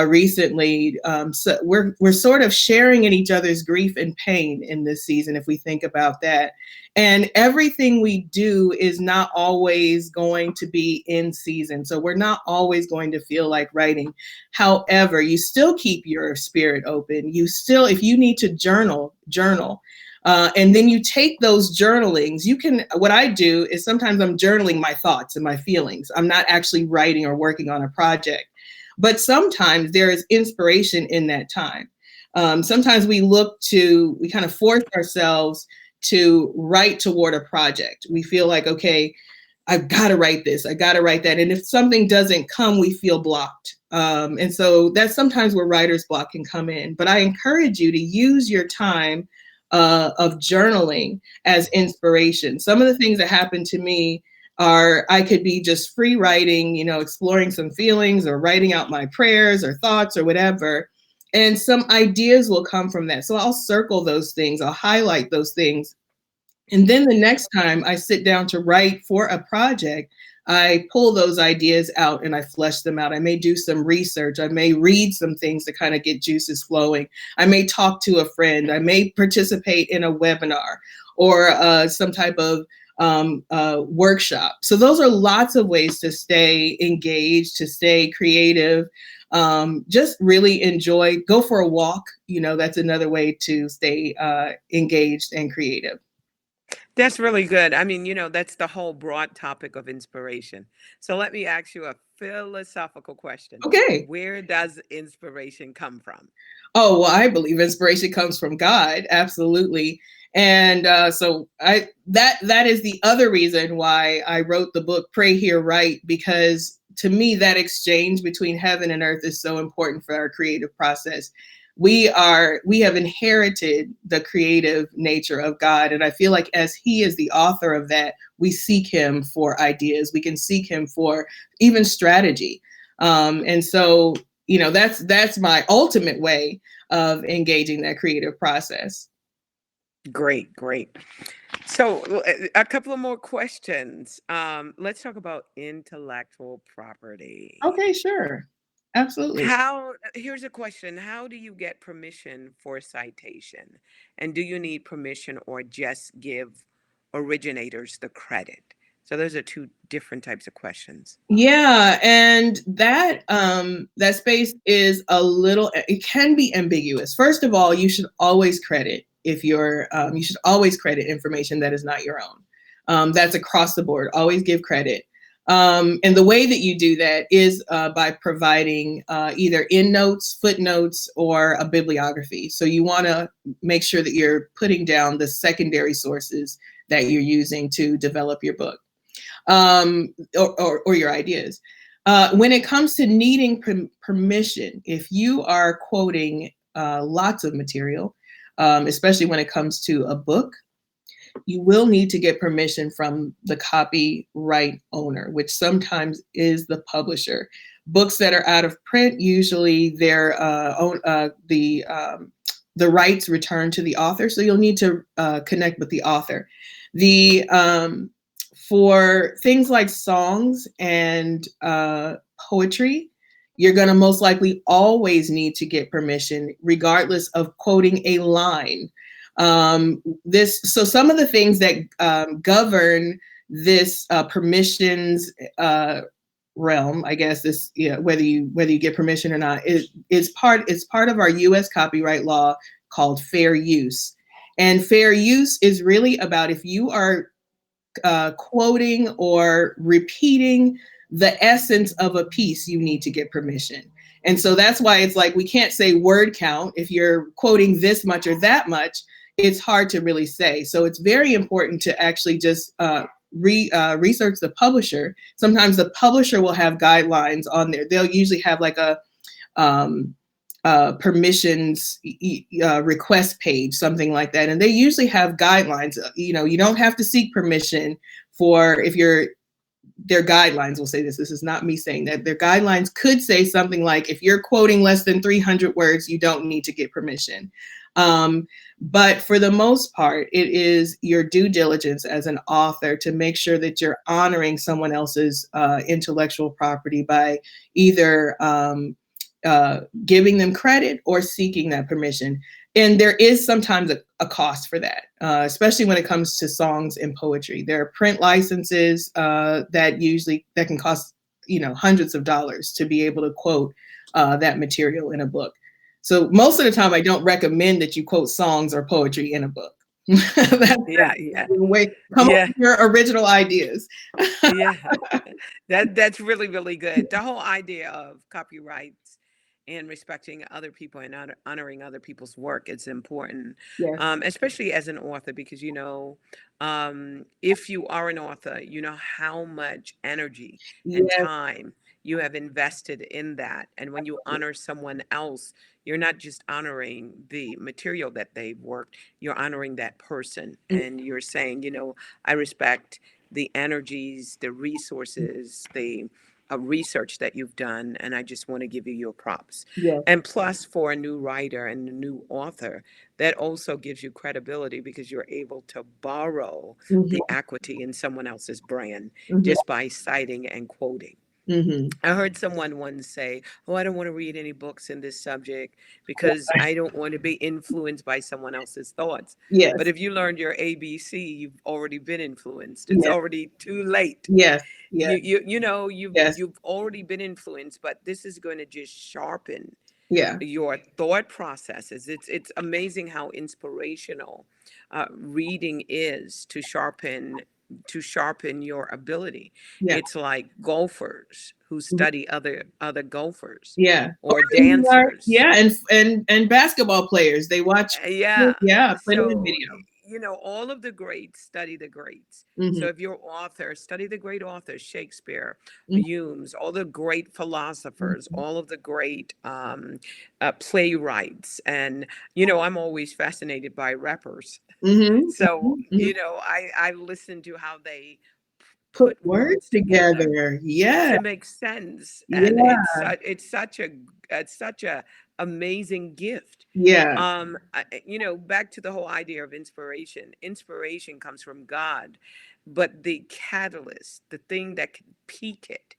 Speaker 2: recently. So we're sort of sharing in each other's grief and pain in this season, if we think about that. And everything we do is not always going to be in season. So we're not always going to feel like writing. However, you still keep your spirit open. You still, if you need to journal. And then you take those journalings. What I do is sometimes I'm journaling my thoughts and my feelings. I'm not actually writing or working on a project. But sometimes there is inspiration in that time. Sometimes we kind of force ourselves to write toward a project. We feel like, okay, I've got to write this, I got to write that. And if something doesn't come, we feel blocked. And so that's sometimes where writer's block can come in. But I encourage you to use your time of journaling as inspiration. Some of the things that happened to me are I could be just free writing, exploring some feelings or writing out my prayers or thoughts or whatever. And some ideas will come from that. So I'll circle those things, I'll highlight those things. And then the next time I sit down to write for a project, I pull those ideas out and I flesh them out. I may do some research. I may read some things to kind of get juices flowing. I may talk to a friend. I may participate in a webinar or some type of workshop. So those are lots of ways to stay engaged, to stay creative. Just really go for a walk. That's another way to stay engaged and creative.
Speaker 1: That's really good. I mean, that's the whole broad topic of inspiration. So let me ask you a philosophical question.
Speaker 2: Okay.
Speaker 1: Where does inspiration come from?
Speaker 2: Oh, well, I believe inspiration comes from God, absolutely. And so I that is the other reason why I wrote the book Pray Here Write, because to me that exchange between heaven and earth is so important for our creative process. We have inherited the creative nature of God, and I feel like as he is the author of that, we seek him for ideas. We can seek him for even strategy. And so that's my ultimate way of engaging that creative process.
Speaker 1: Great, great. So, a couple of more questions. Let's talk about intellectual property.
Speaker 2: Okay, sure. Absolutely.
Speaker 1: Here's a question. How do you get permission for citation? And do you need permission or just give originators the credit? So, those are two different types of questions.
Speaker 2: Yeah, and that space is a little, it can be ambiguous. First of all, you should always credit if you're you should always credit information that is not your own. That's across the board. Always give credit. And the way that you do that is by providing either endnotes, footnotes, or a bibliography. So you want to make sure that you're putting down the secondary sources that you're using to develop your book, or your ideas. When it comes to needing permission, if you are quoting lots of material, especially when it comes to a book, you will need to get permission from the copyright owner, which sometimes is the publisher. Books that are out of print, usually the rights return to the author, so you'll need to connect with the author. The For things like songs and poetry, you're going to most likely always need to get permission, regardless of quoting a line. So some of the things that govern this permissions realm, I guess, this, whether you get permission or not, is part of our U.S. copyright law called fair use. And fair use is really about if you are quoting or repeating the essence of a piece, you need to get permission. And so that's why it's like we can't say word count. If you're quoting this much or that much, it's hard to really say. So it's very important to actually just research the publisher. Sometimes the publisher will have guidelines on there. They'll usually have like a um, permissions request page, something like that. And they usually have guidelines. You don't have to seek permission for if you're their guidelines will say this. This is not me saying that. Their guidelines could say something like, if you're quoting less than 300 words, you don't need to get permission. But for the most part, it is your due diligence as an author to make sure that you're honoring someone else's intellectual property by either giving them credit or seeking that permission. And there is sometimes a cost for that, especially when it comes to songs and poetry. There are print licenses that can cost hundreds of dollars to be able to quote that material in a book. So most of the time, I don't recommend that you quote songs or poetry in a book. That's
Speaker 1: Yeah, yeah,
Speaker 2: the way. Come up
Speaker 1: yeah,
Speaker 2: with your original ideas.
Speaker 1: yeah. That's really, really good. The whole idea of copyrights and respecting other people and honoring other people's work is important,
Speaker 2: Yes.
Speaker 1: especially as an author, because if you are an author, you know how much energy and
Speaker 2: Yes.
Speaker 1: time you have invested in that. And when you honor someone else, you're not just honoring the material that they've worked, you're honoring that person. And you're saying, I respect the energies, the resources, the research that you've done, and I just want to give you your props.
Speaker 2: Yes.
Speaker 1: And plus, for a new writer and a new author, that also gives you credibility because you're able to borrow the
Speaker 2: Hmm.
Speaker 1: equity in someone else's brand
Speaker 2: Hmm.
Speaker 1: just by citing and quoting.
Speaker 2: Hmm.
Speaker 1: I heard someone once say, "Oh, I don't want to read any books in this subject because I don't want to be influenced by someone else's thoughts." But
Speaker 2: Yes.
Speaker 1: if you learned your ABC, you've already been influenced. It's
Speaker 2: Yes.
Speaker 1: already too late.
Speaker 2: Yes.
Speaker 1: You
Speaker 2: Yes.
Speaker 1: you you know you've
Speaker 2: Yes.
Speaker 1: you've already been influenced, but this is going to just sharpen
Speaker 2: Yeah.
Speaker 1: your thought processes. It's amazing how inspirational reading is to sharpen your ability.
Speaker 2: Yeah.
Speaker 1: It's like golfers who
Speaker 2: Mhm.
Speaker 1: study other golfers
Speaker 2: Yeah. Or
Speaker 1: or
Speaker 2: even
Speaker 1: dancers.
Speaker 2: yeah, and basketball players, they watch
Speaker 1: Yeah.
Speaker 2: yeah, plenty of
Speaker 1: So,
Speaker 2: video.
Speaker 1: all of the greats study the greats. So
Speaker 2: Mhm.
Speaker 1: if you're author, study the great authors, Shakespeare,
Speaker 2: Mhm.
Speaker 1: Humes, all the great philosophers,
Speaker 2: Mhm.
Speaker 1: all of the great playwrights. And, I'm always fascinated by rappers.
Speaker 2: Mhm.
Speaker 1: So,
Speaker 2: Mhm. Mhm.
Speaker 1: I listen to how they
Speaker 2: Put
Speaker 1: put
Speaker 2: words
Speaker 1: words together
Speaker 2: together. Yeah.
Speaker 1: to make sense, and
Speaker 2: Yeah.
Speaker 1: it's such a amazing gift.
Speaker 2: Yeah.
Speaker 1: Back to the whole idea of inspiration. Inspiration comes from God, but the catalyst, the thing that can peak it,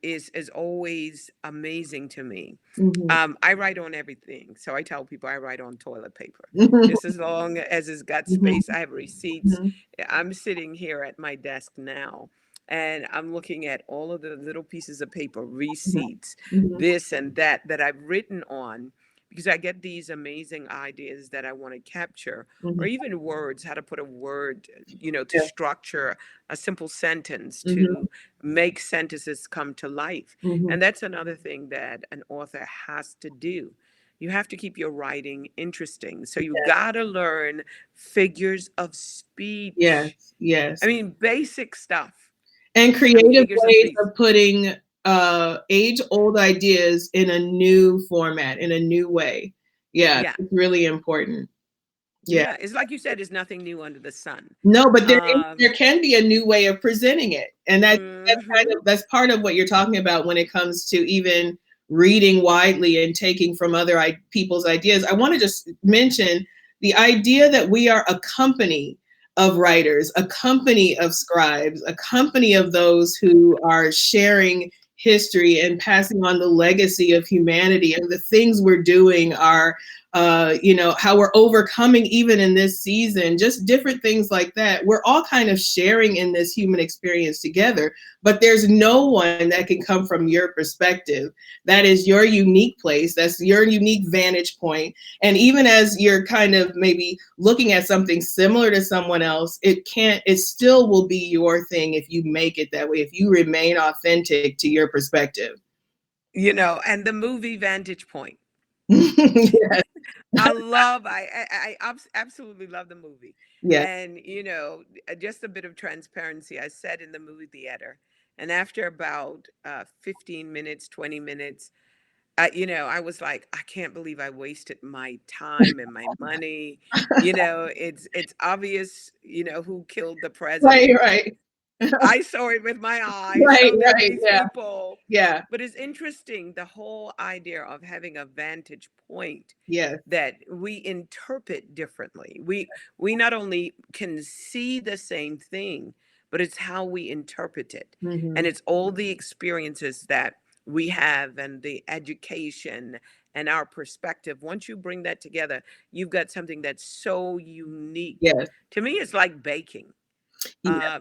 Speaker 1: is always amazing to me.
Speaker 2: Mhm.
Speaker 1: I write on everything. So I tell people I write on toilet paper.
Speaker 2: Mhm.
Speaker 1: Just as long as it's got
Speaker 2: Mhm.
Speaker 1: space, I have receipts.
Speaker 2: Mhm.
Speaker 1: I'm sitting here at my desk now and I'm looking at all of the little pieces of paper,
Speaker 2: Mhm.
Speaker 1: receipts,
Speaker 2: Mhm.
Speaker 1: this and that I've written on because I get these amazing ideas that I want to capture, or
Speaker 2: Mhm.
Speaker 1: even words, how to put a word, to
Speaker 2: Yeah.
Speaker 1: structure a simple sentence,
Speaker 2: Mhm.
Speaker 1: to make sentences come to life.
Speaker 2: Mhm.
Speaker 1: And that's another thing that an author has to do. You have to keep your writing interesting. So you
Speaker 2: Yeah.
Speaker 1: got to learn figures of speech.
Speaker 2: Yes.
Speaker 1: I
Speaker 2: Yes.
Speaker 1: mean, basic stuff.
Speaker 2: And creative
Speaker 1: Figures of
Speaker 2: ways
Speaker 1: speech.
Speaker 2: of putting age old ideas in a new format, in a new way. Yeah,
Speaker 1: Yeah.
Speaker 2: it's really important. Yeah.
Speaker 1: Yeah. It's like you said, there's nothing new under the sun.
Speaker 2: No, but
Speaker 1: Um,
Speaker 2: there can be a new way of presenting it, and
Speaker 1: mhm.
Speaker 2: that's part of what you're talking about when it comes to even reading widely and taking from other people's ideas. I want to just mention the idea that we are a company of writers, a company of scribes, a company of those who are sharing history and passing on the legacy of humanity, and the things we're doing are how we're overcoming even in this season, just different things like that. We're all kind of sharing in this human experience together, but there's no one that can come from your perspective. That is your unique place. That's your unique vantage point. And even as you're kind of maybe looking at something similar to someone else, it still will be your thing if you make it that way, if you remain authentic to your perspective.
Speaker 1: And the movie Vantage Point.
Speaker 2: Yes.
Speaker 1: Absolutely love the movie.
Speaker 2: Yes.
Speaker 1: And, just a bit of transparency. I sat in the movie theater, and after about 15 minutes, 20 minutes, I was like, I can't believe I wasted my time and my money. It's obvious, who killed the
Speaker 2: Right,
Speaker 1: president.
Speaker 2: right.
Speaker 1: I saw it with my eyes.
Speaker 2: Right,
Speaker 1: So did
Speaker 2: right.
Speaker 1: these
Speaker 2: Yeah.
Speaker 1: people.
Speaker 2: Yeah.
Speaker 1: But it's interesting, the whole idea of having a vantage point
Speaker 2: Yes.
Speaker 1: that we interpret differently. We not only can see the same thing, but it's how we interpret it. And
Speaker 2: Mhm.
Speaker 1: it's all the experiences that we have and the education and our perspective. Once you bring that together, you've got something that's so unique.
Speaker 2: Yes.
Speaker 1: To me, it's like baking.
Speaker 2: Yeah.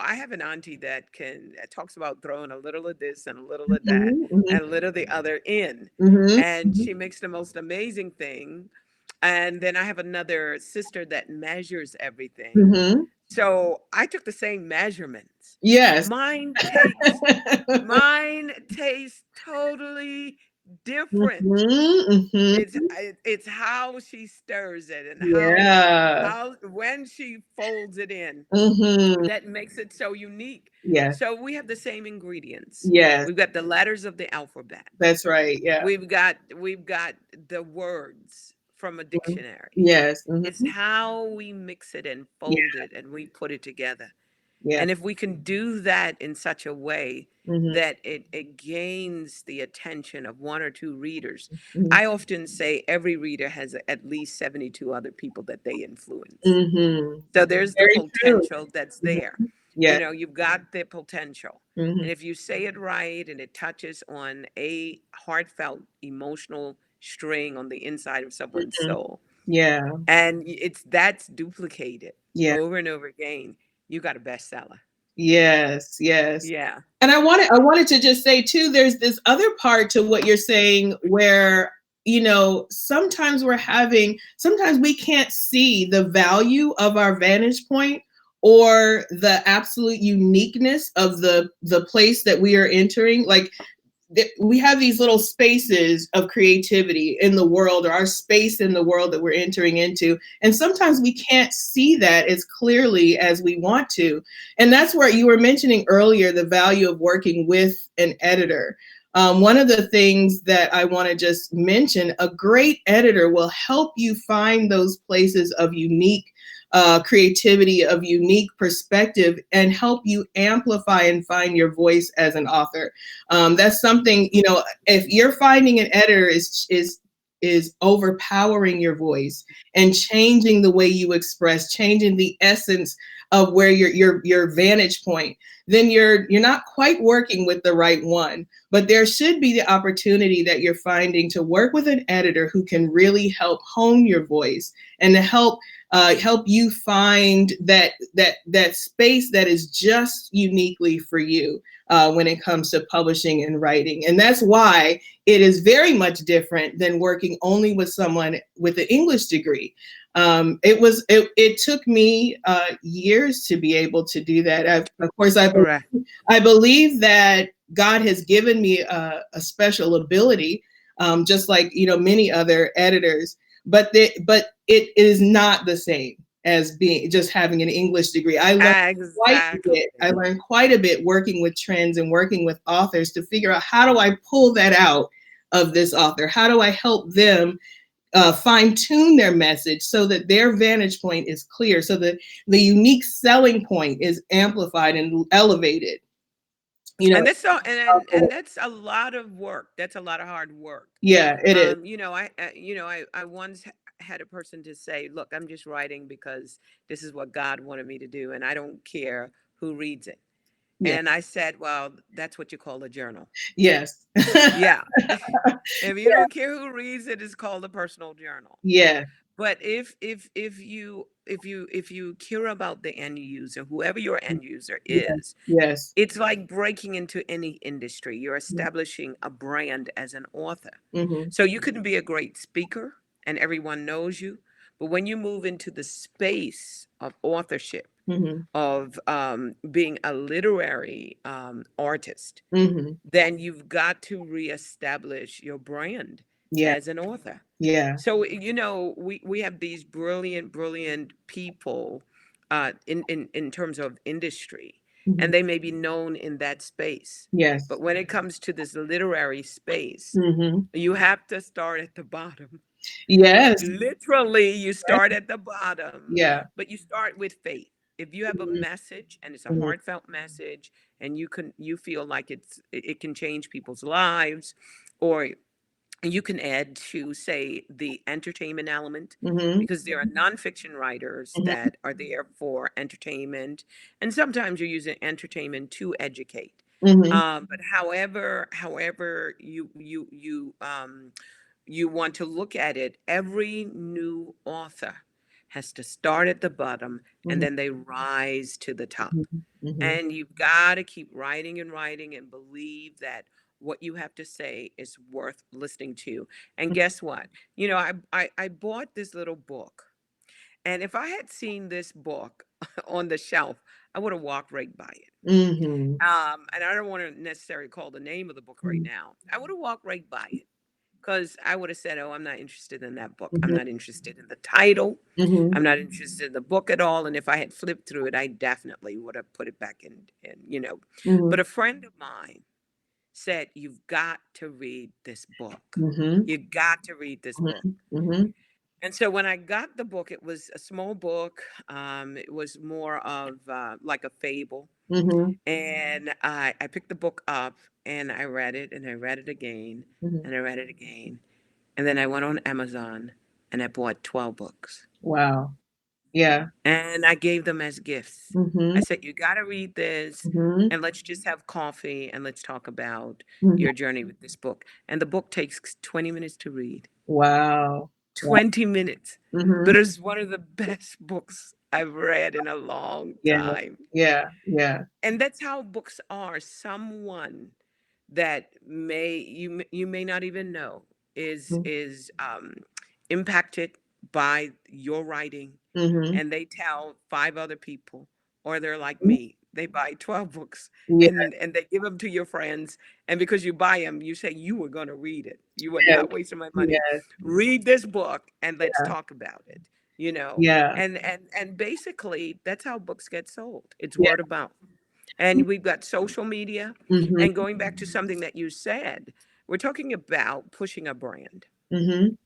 Speaker 1: I have an auntie that talks about throwing a little of this and a little of that
Speaker 2: Mhm, mhm,
Speaker 1: and a little of the other in,
Speaker 2: mhm,
Speaker 1: and
Speaker 2: mhm,
Speaker 1: she makes the most amazing thing. And then I have another sister that measures everything.
Speaker 2: mhm.
Speaker 1: So I took the same measurements.
Speaker 2: Yes.
Speaker 1: Mine tastes totally different.
Speaker 2: Mhm,
Speaker 1: It's
Speaker 2: mhm.
Speaker 1: it's how she stirs it and how
Speaker 2: Yeah.
Speaker 1: how when she folds it in
Speaker 2: Mhm.
Speaker 1: that makes it so unique.
Speaker 2: Yes.
Speaker 1: So we have the same ingredients.
Speaker 2: Yes.
Speaker 1: We've got the letters of the alphabet.
Speaker 2: That's right. Yeah.
Speaker 1: We've got the words from a
Speaker 2: Mhm.
Speaker 1: dictionary.
Speaker 2: Yes. Mhm.
Speaker 1: It's how we mix it and
Speaker 2: Yeah.
Speaker 1: fold it and we put it together.
Speaker 2: Yeah.
Speaker 1: And if we can do that in such a way
Speaker 2: Mhm,
Speaker 1: that it gains the attention of one or two readers,
Speaker 2: mhm,
Speaker 1: I often say every reader has at least 72 other people that they influence.
Speaker 2: mhm.
Speaker 1: So there's the
Speaker 2: Very true.
Speaker 1: potential that's
Speaker 2: Mhm.
Speaker 1: there.
Speaker 2: Yes.
Speaker 1: You've got the potential.
Speaker 2: Mhm,
Speaker 1: And if you say it right and it touches on a heartfelt, emotional string on the inside of someone's
Speaker 2: mhm.
Speaker 1: soul,
Speaker 2: Yeah.
Speaker 1: and that's duplicated
Speaker 2: Yeah.
Speaker 1: over and over again, you got a bestseller.
Speaker 2: Yes, yes.
Speaker 1: Yeah.
Speaker 2: And I wanted to just say too, there's this other part to what you're saying where, sometimes we can't see the value of our vantage point or the absolute uniqueness of the place that we are entering. Like, we have these little spaces of creativity in the world, or our space in the world that we're entering into. And sometimes we can't see that as clearly as we want to. And that's where you were mentioning earlier the value of working with an editor. One of the things that I want to just mention, a great editor will help you find those places of unique creativity, of unique perspective, and help you amplify and find your voice as an author. That's something, if you're finding an editor is overpowering your voice and changing the way you express, changing the essence of where your vantage point, then you're not quite working with the right one. But there should be the opportunity that you're finding to work with an editor who can really help hone your voice and to help you find that space that is just uniquely for you when it comes to publishing and writing. And that's why it is very much different than working only with someone with an English degree. It took me years to be able to do that. Of course,
Speaker 1: Correct.
Speaker 2: I believe that God has given me a special ability, just like many other editors. But it is not the same as being just having an English degree.
Speaker 1: Exactly.
Speaker 2: I learned quite a bit working with trends and working with authors to figure out, how do I pull that out of this author? How do I help them fine tune their message so that their vantage point is clear, so that the unique selling point is amplified and elevated. You know,
Speaker 1: And that's so, and that's a lot of work. That's a lot of hard work.
Speaker 2: yeah, it is.
Speaker 1: I once had a person to say, "Look, I'm just writing because this is what God wanted me to do, and I don't care who reads it."
Speaker 2: Yeah.
Speaker 1: And I said, "Well, that's what you call a journal."
Speaker 2: Yes.
Speaker 1: Yeah. If you don't care who reads it, it's called a personal journal.
Speaker 2: Yeah.
Speaker 1: But if you care about the end user, whoever your end user
Speaker 2: Yes.
Speaker 1: is,
Speaker 2: Yes.
Speaker 1: it's like breaking into any industry. You're establishing a brand as an author.
Speaker 2: Mm-hmm.
Speaker 1: So you can be a great speaker and everyone knows you, but when you move into the space of authorship,
Speaker 2: Mm-hmm.
Speaker 1: of being a literary artist,
Speaker 2: Mm-hmm.
Speaker 1: then you've got to reestablish your brand
Speaker 2: Yeah.
Speaker 1: as an author.
Speaker 2: Yeah.
Speaker 1: So, we have these brilliant, brilliant people in terms of industry,
Speaker 2: Mm-hmm.
Speaker 1: and they may be known in that space.
Speaker 2: Yes.
Speaker 1: But when it comes to this literary space,
Speaker 2: Mm-hmm.
Speaker 1: you have to start at the bottom.
Speaker 2: Yes.
Speaker 1: Literally, you start at the bottom,
Speaker 2: Yeah.
Speaker 1: but you start with faith. If you have a
Speaker 2: Mm-hmm.
Speaker 1: message and it's a heartfelt message, and you feel like it can change people's lives, or you can add to, say, the entertainment element,
Speaker 2: Mm-hmm.
Speaker 1: because there are nonfiction writers
Speaker 2: Mm-hmm.
Speaker 1: that are there for entertainment, and sometimes you're using entertainment to educate.
Speaker 2: Mm-hmm.
Speaker 1: But however you want to look at it, every new author has to start at the bottom and
Speaker 2: Mm-hmm.
Speaker 1: then they rise to the top.
Speaker 2: Mm-hmm.
Speaker 1: And you've got to keep writing and writing and believe that what you have to say is worth listening to. And guess what? I bought this little book. And if I had seen this book on the shelf, I would have walked right by it.
Speaker 2: Mm-hmm.
Speaker 1: And I don't want to necessarily call the name of the book right now. I would have walked right by it because I would have said, "Oh, I'm not interested in that book. I'm
Speaker 2: Mm-hmm.
Speaker 1: not interested in the title.
Speaker 2: Mm-hmm.
Speaker 1: I'm not interested in the book at all." And if I had flipped through it, I definitely would have put it back in.
Speaker 2: Mm-hmm.
Speaker 1: But a friend of mine said, "You've got to read this book.
Speaker 2: Mm-hmm.
Speaker 1: You got to read this book."
Speaker 2: Mm-hmm.
Speaker 1: And so when I got the book, it was a small book. It was more of like a fable.
Speaker 2: Mm-hmm.
Speaker 1: And I picked the book up and I read it and I read it again
Speaker 2: Mm-hmm.
Speaker 1: and I read it again. And then I went on Amazon and I bought 12 books
Speaker 2: Wow. Yeah.
Speaker 1: and I gave them as gifts. I
Speaker 2: Mm-hmm.
Speaker 1: said, "You got to read this
Speaker 2: Mm-hmm.
Speaker 1: and let's just have coffee and let's talk about
Speaker 2: Mm-hmm.
Speaker 1: your journey with this book." And the book takes 20 minutes to read.
Speaker 2: Wow. Wow.
Speaker 1: 20 minutes.
Speaker 2: Mm-hmm.
Speaker 1: But it's one of the best books. I've read in a long
Speaker 2: Yeah,
Speaker 1: time.
Speaker 2: yeah, yeah.
Speaker 1: And that's how books are. Someone that you may not even know is impacted by your writing,
Speaker 2: Mhm.
Speaker 1: and they tell five other people, or they're like me, they buy 12 books
Speaker 2: Yeah,
Speaker 1: and they give them to your friends, and because you buy them, you say you were going to read it, you were
Speaker 2: yeah,
Speaker 1: not wasting my money,
Speaker 2: yeah,
Speaker 1: read this book and let's
Speaker 2: yeah,
Speaker 1: talk about it, you know.
Speaker 2: yeah,
Speaker 1: And basically that's how books get sold. It's
Speaker 2: yeah.
Speaker 1: word of mouth. And we've got social media.
Speaker 2: Mhm,
Speaker 1: And going back to something that you said, we're talking about pushing a brand.
Speaker 2: mhm,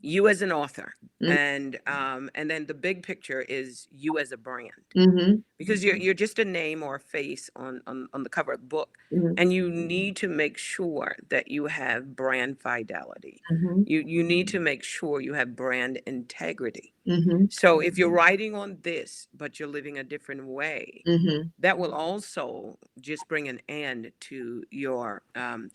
Speaker 1: You as an author,
Speaker 2: mm,
Speaker 1: and then the big picture is you as a brand,
Speaker 2: mhm,
Speaker 1: because you're just a name or a face on the cover of the book,
Speaker 2: mhm,
Speaker 1: and you need to make sure that you have brand fidelity.
Speaker 2: mhm,
Speaker 1: You need to make sure you have brand integrity.
Speaker 2: mhm,
Speaker 1: So if you're writing on this, but you're living a different way,
Speaker 2: mhm,
Speaker 1: that will also just bring an end to your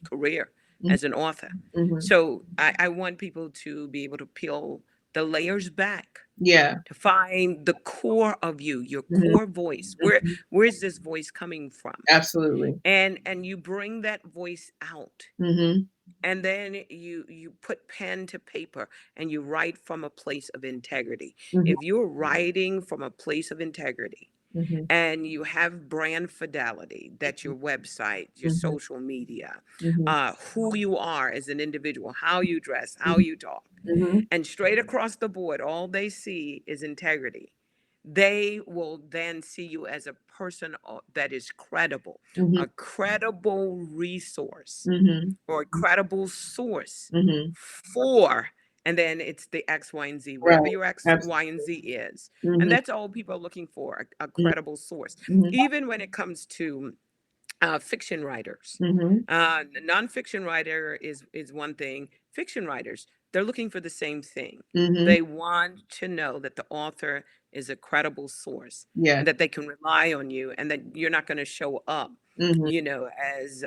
Speaker 1: career
Speaker 2: mhm,
Speaker 1: as an author.
Speaker 2: mhm.
Speaker 1: So I want people to be able to peel the layers back
Speaker 2: Yeah.
Speaker 1: to find the core of you, your
Speaker 2: Mhm,
Speaker 1: core voice.
Speaker 2: mhm.
Speaker 1: Where's this voice coming from?
Speaker 2: Absolutely.
Speaker 1: And you bring that voice out,
Speaker 2: Mhm,
Speaker 1: and then you put pen to paper and you write from a place of integrity.
Speaker 2: mhm,
Speaker 1: If you're writing from a place of integrity
Speaker 2: mhm,
Speaker 1: and you have brand fidelity, that's your website, your
Speaker 2: mhm,
Speaker 1: social media,
Speaker 2: mhm,
Speaker 1: who you are as an individual, how you dress, how
Speaker 2: mhm,
Speaker 1: you talk,
Speaker 2: mhm,
Speaker 1: and straight across the board, all they see is integrity. They will then see you as a person that is credible,
Speaker 2: mhm,
Speaker 1: a credible resource
Speaker 2: mhm,
Speaker 1: or a credible source
Speaker 2: mhm.
Speaker 1: for, and then it's the X, Y, and Z,
Speaker 2: Right.
Speaker 1: whatever your X, Y, and
Speaker 2: Absolutely.
Speaker 1: Z is. And
Speaker 2: Mhm,
Speaker 1: that's all people are looking for, a
Speaker 2: mhm,
Speaker 1: credible source.
Speaker 2: mhm,
Speaker 1: Even when it comes to fiction writers.
Speaker 2: mhm,
Speaker 1: Nonfiction writer is one thing. Fiction writers, they're looking for the same thing.
Speaker 2: mhm.
Speaker 1: They want to know that the author is a credible source
Speaker 2: Yeah.
Speaker 1: and that they can rely on you and that you're not going to show up,
Speaker 2: Mhm.
Speaker 1: as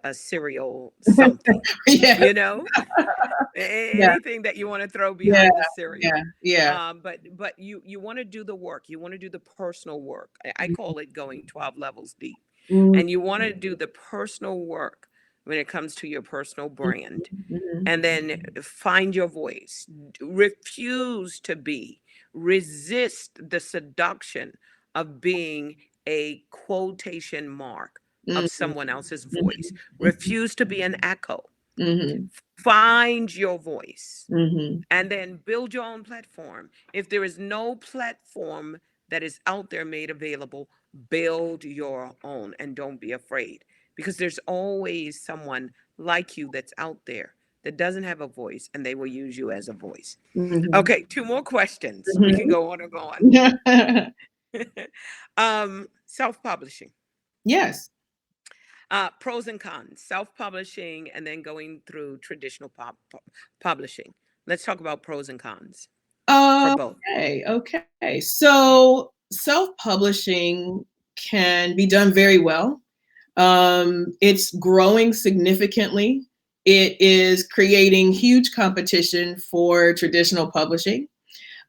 Speaker 1: a serial something,
Speaker 2: Yes.
Speaker 1: you know,
Speaker 2: Yeah,
Speaker 1: anything that you want to throw
Speaker 2: yeah,
Speaker 1: behind the
Speaker 2: yeah,
Speaker 1: cereal.
Speaker 2: yeah.
Speaker 1: But you want to do the work. You want to do the personal work. I call it going 12 levels deep.
Speaker 2: Mhm,
Speaker 1: And you want to do the personal work when it comes to your personal
Speaker 2: mhm,
Speaker 1: brand.
Speaker 2: mhm,
Speaker 1: And then find your voice. Refuse to be. Resist the seduction of being a quotation mark of
Speaker 2: mhm,
Speaker 1: someone else's
Speaker 2: mhm,
Speaker 1: voice.
Speaker 2: mhm,
Speaker 1: Refuse to be an echo.
Speaker 2: mhm,
Speaker 1: Find your voice
Speaker 2: mhm,
Speaker 1: and then build your own platform. If there is no platform that is out there made available, build your own and don't be afraid, because there's always someone like you that's out there that doesn't have a voice and they will use you as a voice.
Speaker 2: mhm,
Speaker 1: Okay, two more questions. We can
Speaker 2: mhm.
Speaker 1: go on and go on. Self-publishing.
Speaker 2: Yes.
Speaker 1: Pros and cons, self-publishing and then going through traditional publishing. Let's talk about pros and cons for both.
Speaker 2: Okay, okay. So self-publishing can be done very well. It's growing significantly. It is creating huge competition for traditional publishing.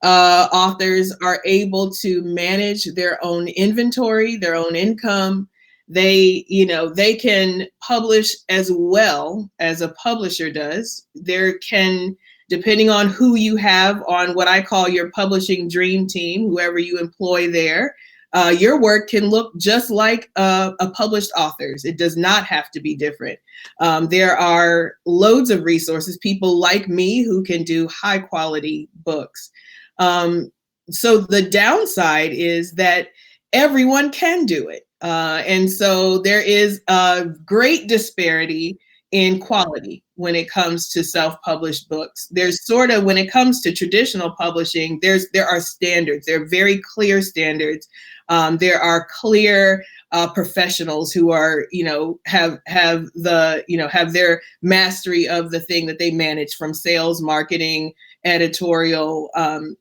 Speaker 2: Authors are able to manage their own inventory, their own income. They can publish as well as a publisher does. There can, depending on who you have on what I call your publishing dream team, whoever you employ there, your work can look just like a published author's. It does not have to be different. There are loads of resources, people like me who can do high quality books. Um, so the downside is that everyone can do it. And so there is a great disparity in quality when it comes to self-published books. There's sort of, when it comes to traditional publishing, there are standards. There are very clear standards. There are clear professionals who are, have their mastery of the thing that they manage, from sales, marketing, editorial,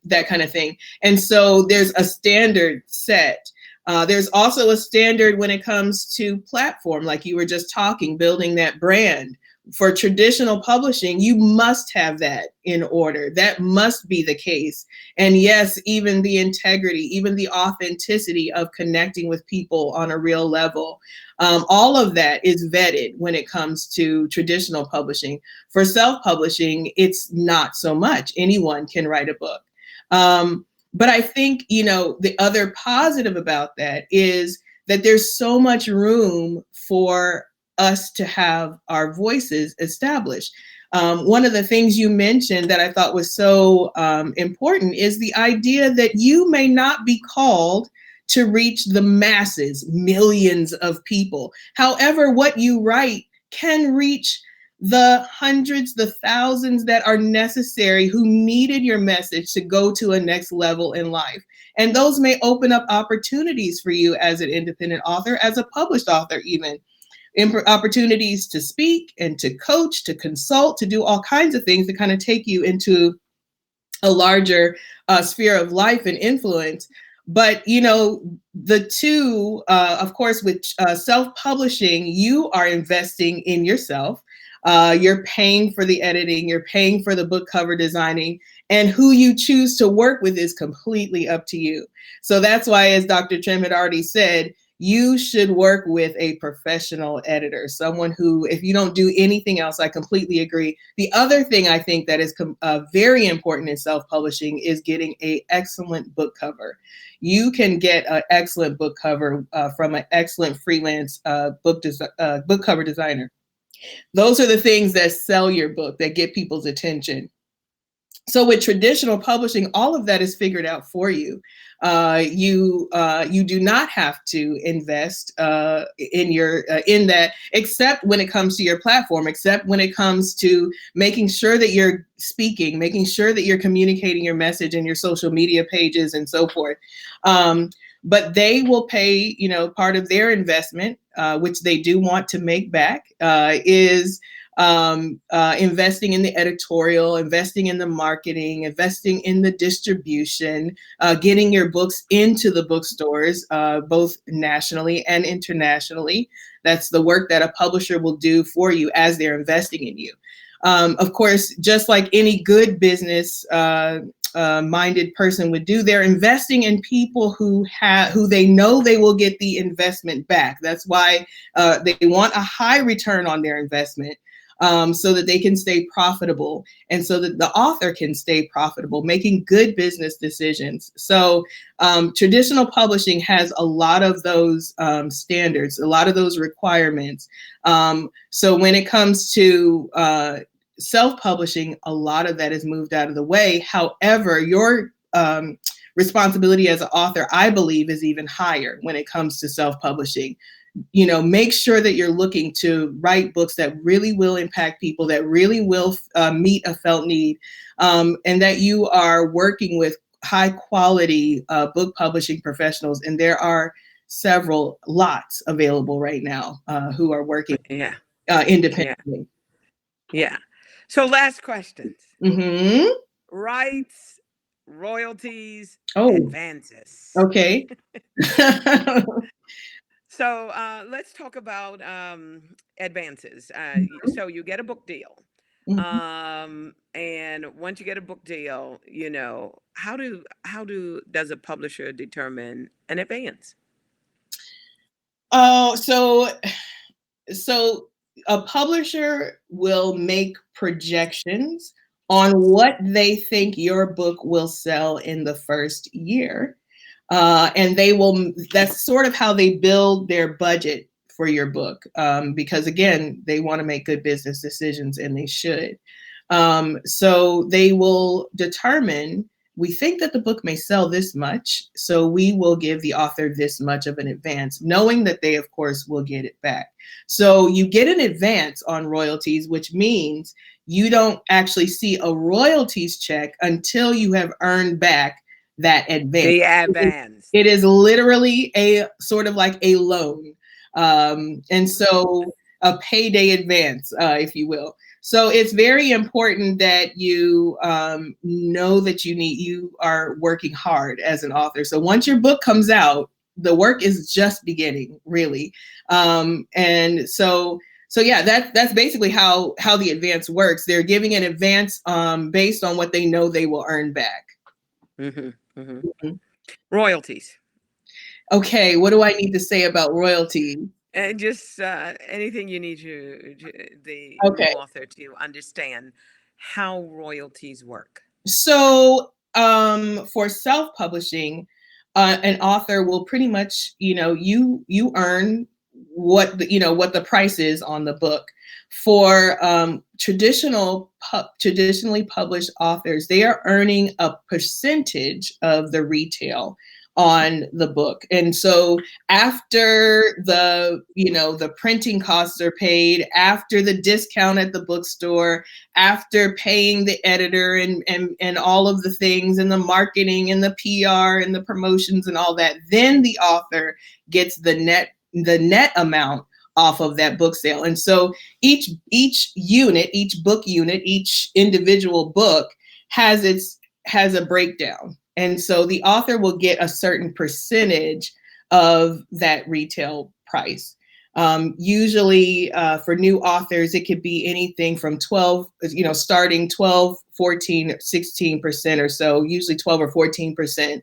Speaker 2: that kind of thing. And so there's a standard set. There's also a standard when it comes to platform, like you were just talking, building that brand. For traditional publishing, you must have that in order. That must be the case. And yes, even the integrity, even the authenticity of connecting with people on a real level, all of that is vetted when it comes to traditional publishing. For self-publishing, it's not so much. Anyone can write a book. But I think, the other positive about that is that there's so much room for us to have our voices established. One of the things you mentioned that I thought was so important is the idea that you may not be called to reach the masses, millions of people. However, what you write can reach the hundreds, the thousands that are necessary who needed your message to go to a next level in life. And those may open up opportunities for you as an independent author, as a published author, even opportunities to speak and to coach, to consult, to do all kinds of things to kind of take you into a larger sphere of life and influence. But, the two, of course, with self-publishing, you are investing in yourself. You're paying for the editing, you're paying for the book cover designing, and who you choose to work with is completely up to you. So that's why, as Dr. Trimm had already said, you should work with a professional editor, someone who, if you don't do anything else, I completely agree. The other thing I think that is very important in self-publishing is getting an excellent book cover. You can get an excellent book cover from an excellent freelance book cover designer. Those are the things that sell your book, that get people's attention. So with traditional publishing, all of that is figured out for you. You do not have to invest in that, except when it comes to your platform, except when it comes to making sure that you're speaking, making sure that you're communicating your message in your social media pages and so forth. But they will pay, part of their investment, which they do want to make back, is investing in the editorial, investing in the marketing, investing in the distribution, getting your books into the bookstores, both nationally and internationally. That's the work that a publisher will do for you as they're investing in you. Of course, just like any good business minded person would do, they're investing in people who they know they will get the investment back. That's why they want a high return on their investment. So that they can stay profitable and so that the author can stay profitable, making good business decisions. So traditional publishing has a lot of those standards, a lot of those requirements. So when it comes to self-publishing, a lot of that is moved out of the way. However, your responsibility as an author, I believe, is even higher when it comes to self-publishing. Make sure that you're looking to write books that really will impact people, that really will meet a felt need, and that you are working with high quality book publishing professionals. And there are lots available right now who are working independently.
Speaker 1: Yeah. So last questions.
Speaker 2: Mm-hmm.
Speaker 1: Rights, royalties,
Speaker 2: Oh,
Speaker 1: advances.
Speaker 2: okay.
Speaker 1: So let's talk about advances. So you get a book deal.
Speaker 2: Mm-hmm.
Speaker 1: And once you get a book deal, does a publisher determine an advance?
Speaker 2: Oh, so a publisher will make projections on what they think your book will sell in the first year. And that's sort of how they build their budget for your book. Because again, they want to make good business decisions, and they should. So they will determine, we think that the book may sell this much, so we will give the author this much of an advance, knowing that they, of course, will get it back. So you get an advance on royalties, which means you don't actually see a royalties check until you have earned back that advance.
Speaker 1: The advance.
Speaker 2: It is literally a sort of like a loan. And so a payday advance, if you will. So it's very important that you know that you are working hard as an author. So once your book comes out, the work is just beginning, really. And so So yeah, that's basically how the advance works. They're giving an advance based on what they know they will earn back.
Speaker 1: Mm-hmm. Mm-hmm.
Speaker 2: Mhm.
Speaker 1: Royalties.
Speaker 2: Okay, what do I need to say about royalties?
Speaker 1: And just anything you need the new
Speaker 2: Okay.
Speaker 1: author to understand how royalties work.
Speaker 2: So for self-publishing, an author will pretty much, you earn what what the price is on the book. For traditionally published authors, they are earning a percentage of the retail on the book. And so after the printing costs are paid, after the discount at the bookstore, after paying the editor and all of the things and the marketing and the PR and the promotions and all that, then the author gets the net amount off of that book sale. And so each book unit, each individual book has a breakdown. And so the author will get a certain percentage of that retail price. Usually for new authors, it could be anything from 12, starting 12, 14, 16% or so, usually 12 or 14%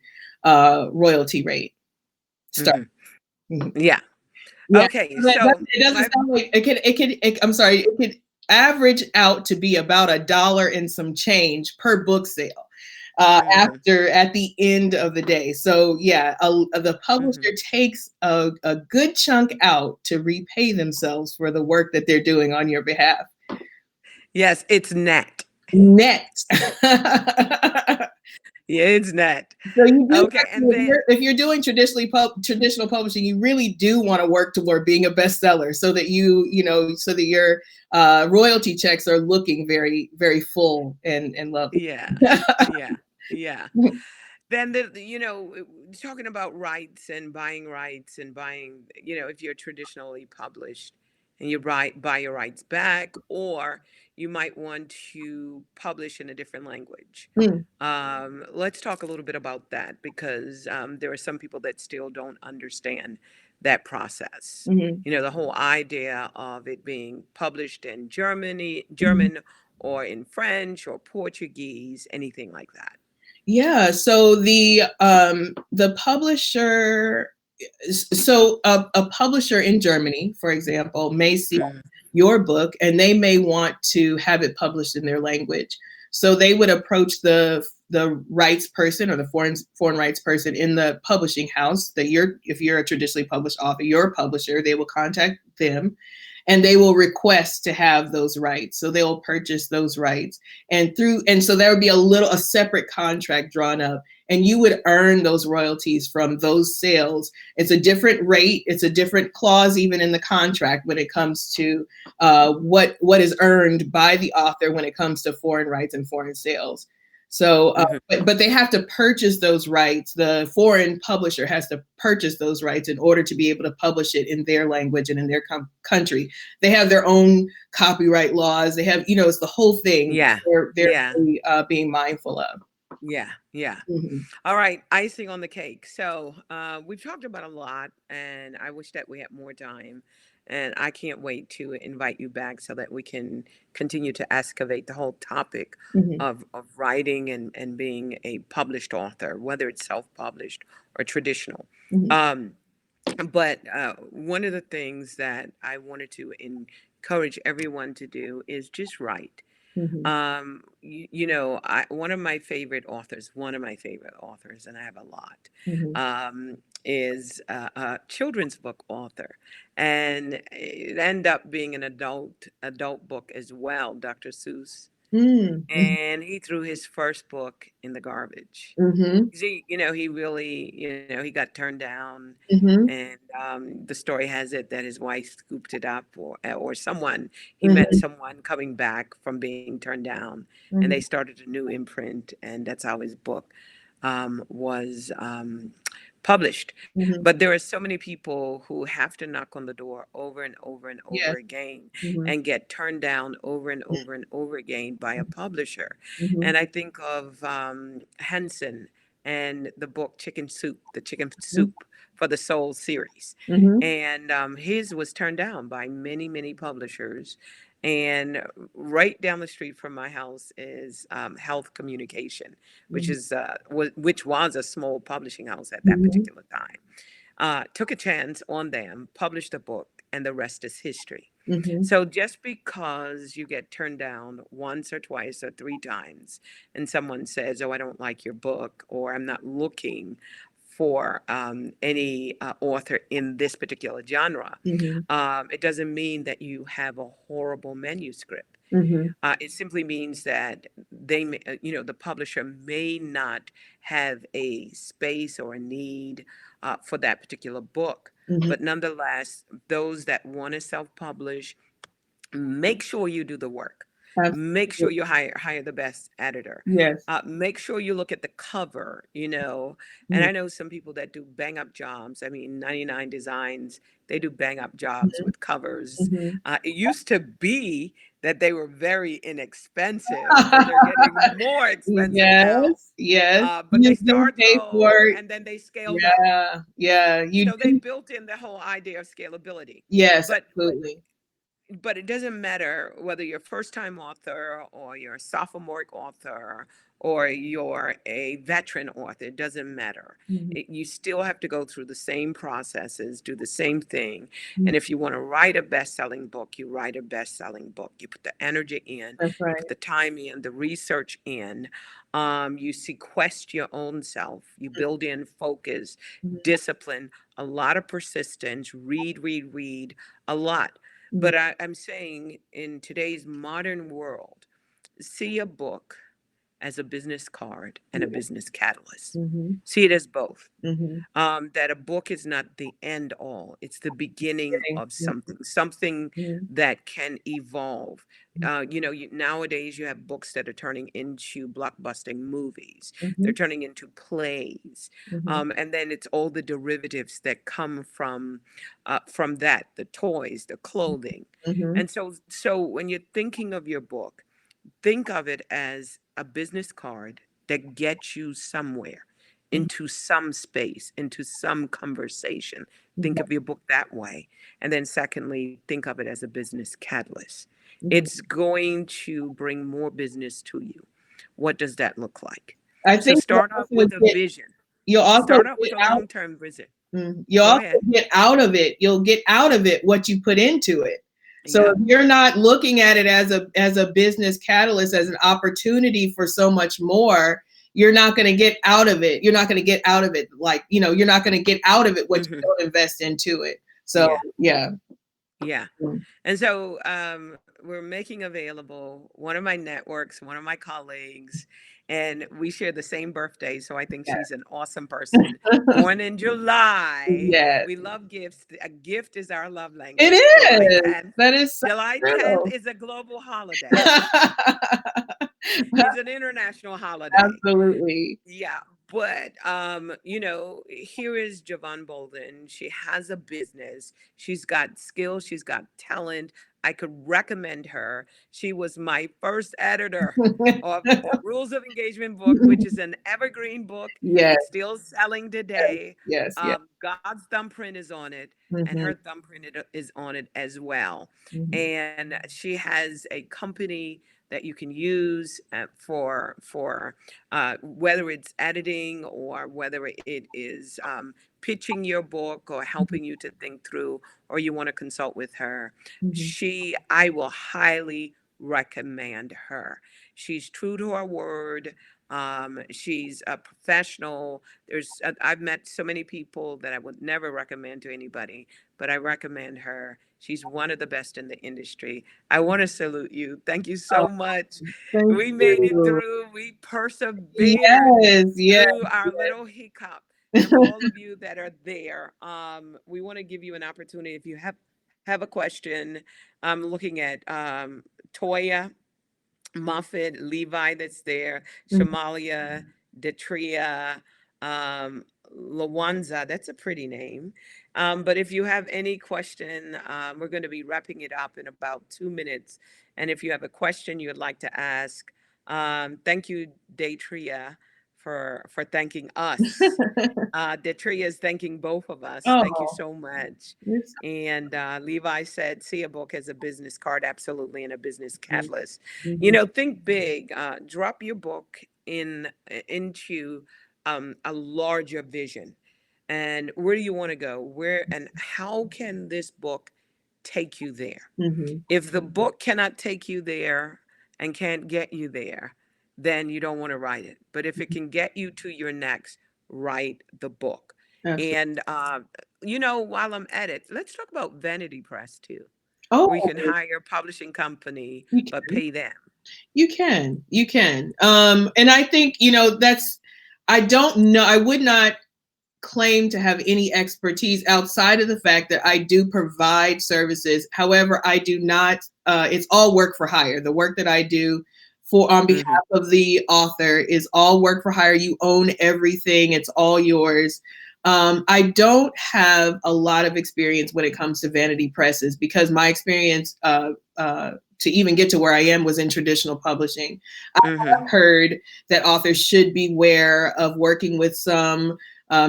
Speaker 2: royalty rate. Start.
Speaker 1: Hmm.
Speaker 2: Mhm.
Speaker 1: Yeah.
Speaker 2: Yeah.
Speaker 1: Okay.
Speaker 2: So
Speaker 1: So
Speaker 2: it doesn't
Speaker 1: my
Speaker 2: sound like I'm sorry, it could average out to be about $1 and some change per book sale
Speaker 1: hmm
Speaker 2: after at the end of the day. So yeah, the
Speaker 1: hmm
Speaker 2: publisher takes a good chunk out to repay themselves for the work that they're doing on your behalf.
Speaker 1: yes, it's net.
Speaker 2: Net.
Speaker 1: Yeah, it's net.
Speaker 2: So you do
Speaker 1: Okay,
Speaker 2: have
Speaker 1: and
Speaker 2: to,
Speaker 1: then
Speaker 2: if you're doing traditional publishing, you really do want to work toward being a bestseller, so that so that your royalty checks are looking very, very full and lovely.
Speaker 1: yeah, yeah, yeah. Then talking about rights and buying, if you're traditionally published and you buy your rights back, or you might want to publish in a different language.
Speaker 2: Mm,
Speaker 1: Let's talk a little bit about that, because there are some people that still don't understand that process.
Speaker 2: mhm,
Speaker 1: The whole idea of it being published in
Speaker 2: mhm.
Speaker 1: German, or in French or Portuguese, anything like that.
Speaker 2: Yeah. So the publisher, so a publisher in Germany, for example, may see
Speaker 1: Mhm.
Speaker 2: your book and they may want to have it published in their language. So they would approach the rights person or the foreign rights person in the publishing house that if you're a traditionally published author, your publisher, they will contact them and they will request to have those rights. So they will purchase those rights. And so there would be a separate contract drawn up, and you would earn those royalties from those sales. It's a different rate. It's a different clause even in the contract when it comes to what is earned by the author when it comes to foreign rights and foreign sales. So,
Speaker 1: Mhm.
Speaker 2: but they have to purchase those rights. The foreign publisher has to purchase those rights in order to be able to publish it in their language and in their country. They have their own copyright laws. They have, it's the whole thing.
Speaker 1: Yeah.
Speaker 2: They're
Speaker 1: Yeah.
Speaker 2: really, being mindful of.
Speaker 1: Yeah. Yeah.
Speaker 2: Mhm,
Speaker 1: All right. Icing on the cake. So we've talked about a lot, and I wish that we had more time. And I can't wait to invite you back so that we can continue to excavate the whole topic
Speaker 2: mhm,
Speaker 1: of writing and being a published author, whether it's self published or traditional.
Speaker 2: mhm,
Speaker 1: Um, but one of the things that I wanted to encourage everyone to do is just write.
Speaker 2: mhm,
Speaker 1: One of my favorite authors, and I have a lot,
Speaker 2: mhm,
Speaker 1: is a children's book author, and it ended up being an adult book as well, Dr. Seuss,
Speaker 2: mm, mhm,
Speaker 1: and he threw his first book in the garbage.
Speaker 2: mhm,
Speaker 1: He really, he got turned down,
Speaker 2: mhm,
Speaker 1: and the story has it that his wife scooped it up, or someone he met
Speaker 2: mhm,
Speaker 1: someone coming back from being turned down, and they
Speaker 2: mhm,
Speaker 1: started a new imprint, and that's how his book was published.
Speaker 2: mhm.
Speaker 1: But there are so many people who have to knock on the door over and over and over
Speaker 2: Yes.
Speaker 1: again,
Speaker 2: Mhm,
Speaker 1: and get turned down over and over and over again by a publisher.
Speaker 2: mhm,
Speaker 1: And I think of Henson and the book Chicken Soup, the Chicken Soup for the Soul series.
Speaker 2: Mhm.
Speaker 1: And his was turned down by many, many publishers. And right down the street from my house is Health Communication, which
Speaker 2: Mhm.
Speaker 1: is which was a small publishing house at that
Speaker 2: Mhm.
Speaker 1: particular time. Took a chance on them, published a book, and the rest is history.
Speaker 2: Mhm.
Speaker 1: So just because you get turned down once or twice or three times, and someone says, "Oh, I don't like your book," or "I'm not looking for any author in this particular genre,"
Speaker 2: Mhm.
Speaker 1: it doesn't mean that you have a horrible manuscript.
Speaker 2: Mhm.
Speaker 1: It simply means that they, the publisher may not have a space or a need for that particular book.
Speaker 2: Mhm.
Speaker 1: But nonetheless, those that want to self-publish, make sure you do the work. Make sure
Speaker 2: Absolutely.
Speaker 1: you hire the best editor.
Speaker 2: Yes.
Speaker 1: Make sure you look at the cover, and
Speaker 2: Mhm.
Speaker 1: I know some people that do bang up jobs. I mean, 99 Designs, they do bang up jobs
Speaker 2: Mhm.
Speaker 1: with covers.
Speaker 2: Mhm.
Speaker 1: It used to be that they were very inexpensive, but they're getting more expensive now.
Speaker 2: Yes, yes.
Speaker 1: But they
Speaker 2: You do
Speaker 1: start
Speaker 2: pay for
Speaker 1: low
Speaker 2: it.
Speaker 1: and then they scale down.
Speaker 2: Yeah, yeah, you
Speaker 1: So they
Speaker 2: do.
Speaker 1: built in the whole idea of scalability.
Speaker 2: Yes,
Speaker 1: But
Speaker 2: absolutely.
Speaker 1: but it doesn't matter whether you're a first time author or you're a sophomoric author or you're a veteran author. It doesn't matter.
Speaker 2: Mhm.
Speaker 1: You still have to go through the same processes, do the same thing.
Speaker 2: Mhm.
Speaker 1: And if you want to write a best selling book, you write a best selling book. You put the energy in,
Speaker 2: That's
Speaker 1: you
Speaker 2: right.
Speaker 1: put the time in, the research in, you sequester your own self, you build in focus,
Speaker 2: Mhm.
Speaker 1: discipline, a lot of persistence, read a lot.
Speaker 2: Mhm.
Speaker 1: But I'm saying in today's modern world, see a book as a business card and a
Speaker 2: Yeah.
Speaker 1: business catalyst.
Speaker 2: Mhm.
Speaker 1: See it as both.
Speaker 2: Mhm.
Speaker 1: That a book is not the end all, it's the beginning
Speaker 2: Getting.
Speaker 1: of something
Speaker 2: Mhm.
Speaker 1: that can evolve.
Speaker 2: Mhm.
Speaker 1: Nowadays you have books that are turning into blockbusting movies, they're
Speaker 2: Mhm.
Speaker 1: turning into plays,
Speaker 2: Mhm.
Speaker 1: and then it's all the derivatives that come from that, the toys, the clothing.
Speaker 2: Mhm.
Speaker 1: And so when you're thinking of your book, think of it as a business card that gets you somewhere,
Speaker 2: Mhm.
Speaker 1: into some space, into some conversation. Think
Speaker 2: Mhm.
Speaker 1: of your book that way. And then, secondly, think of it as a business catalyst.
Speaker 2: Mhm.
Speaker 1: It's going to bring more business to you. What does that look like?
Speaker 2: I
Speaker 1: So,
Speaker 2: think
Speaker 1: start off with a vision,
Speaker 2: you'll also
Speaker 1: start off
Speaker 2: get
Speaker 1: with a
Speaker 2: out.
Speaker 1: long term vision.
Speaker 2: You'll
Speaker 1: Go
Speaker 2: also
Speaker 1: ahead.
Speaker 2: get out of it. You'll get out of it what you put into it. So if
Speaker 1: Yep.
Speaker 2: you're not looking at it as a business catalyst, as an opportunity for so much more, you're not going to get out of it. You're not going to get out of it you're not going to get out of it what you
Speaker 1: Hmm.
Speaker 2: don't invest into it. So
Speaker 1: Yeah.
Speaker 2: yeah.
Speaker 1: Yeah.
Speaker 2: Mm.
Speaker 1: And so we're making available one of my networks, one of my colleagues, and we share the same birthday. So I think
Speaker 2: Yeah.
Speaker 1: she's an awesome person. Born in July.
Speaker 2: Yes.
Speaker 1: We love gifts. A gift is our love
Speaker 2: It
Speaker 1: language. July
Speaker 2: is.
Speaker 1: 10th.
Speaker 2: That is so
Speaker 1: July 10th
Speaker 2: true.
Speaker 1: is a global holiday, it's an international holiday.
Speaker 2: Absolutely.
Speaker 1: Yeah, but here is Jevon Bolden. She has a business. She's got skills. She's got talent. I could recommend her. She was my first editor of the Rules of Engagement book, which is an evergreen book.
Speaker 2: Yes,
Speaker 1: It's still selling today.
Speaker 2: yes, yes.
Speaker 1: God's thumbprint is on it, and
Speaker 2: Mhm,
Speaker 1: her thumbprint is on it as well.
Speaker 2: mhm,
Speaker 1: And she has a company that you can use for whether it's editing or whether it is pitching your book or
Speaker 2: mhm,
Speaker 1: helping you to think through, or you want to consult with her.
Speaker 2: mhm,
Speaker 1: I will highly recommend her. She's true to her word. She's a professional. I've met so many people that I would never recommend to anybody, but I recommend her. She's one of the best in the industry. I want to salute you. Thank you
Speaker 2: oh,
Speaker 1: so much.
Speaker 2: thank
Speaker 1: We made it
Speaker 2: you.
Speaker 1: through. We persevered
Speaker 2: Yes, yes,
Speaker 1: through our little hiccup. And for
Speaker 2: yes.
Speaker 1: all of you that are there, we want to give you an opportunity. If you have a question, I'm looking at Toya, Moffat, Levi that's there,
Speaker 2: Mhm,
Speaker 1: Shamalia, Detria, Lawanza, that's a pretty name. But if you have any question, we're going to be wrapping it up in about 2 minutes. And if you have a question you'd like to ask, thank you, Detria, for thanking us. Detria is thanking both of us. Thank you
Speaker 2: Oh,
Speaker 1: so much.
Speaker 2: it's
Speaker 1: And Levi said, see a book as a business card, absolutely, and a business catalyst. You
Speaker 2: mhm,
Speaker 1: know, think big. Drop your book into a larger vision. And where do you want to go? Where and how can this book take you there?
Speaker 2: mhm,
Speaker 1: If the book cannot take you there and can't get you there, then you don't want to write it. But if it can get you to your next, write the book.
Speaker 2: absolutely.
Speaker 1: And, you know, while I'm at it, let's talk about Vanity Press too, where you
Speaker 2: Oh,
Speaker 1: can hire a publishing company,
Speaker 2: you
Speaker 1: but
Speaker 2: can.
Speaker 1: pay them.
Speaker 2: You can. And I think, I don't know, I would not claim to have any expertise outside of the fact that I do provide services. However, I do not, it's all work for hire. The work that I do for on behalf
Speaker 1: Hmm.
Speaker 2: of the author is all work for hire. You own everything, it's all yours. I don't have a lot of experience when it comes to vanity presses because my experience to even get to where I am was in traditional publishing. I
Speaker 1: Hmm.
Speaker 2: have heard that authors should beware of working with some,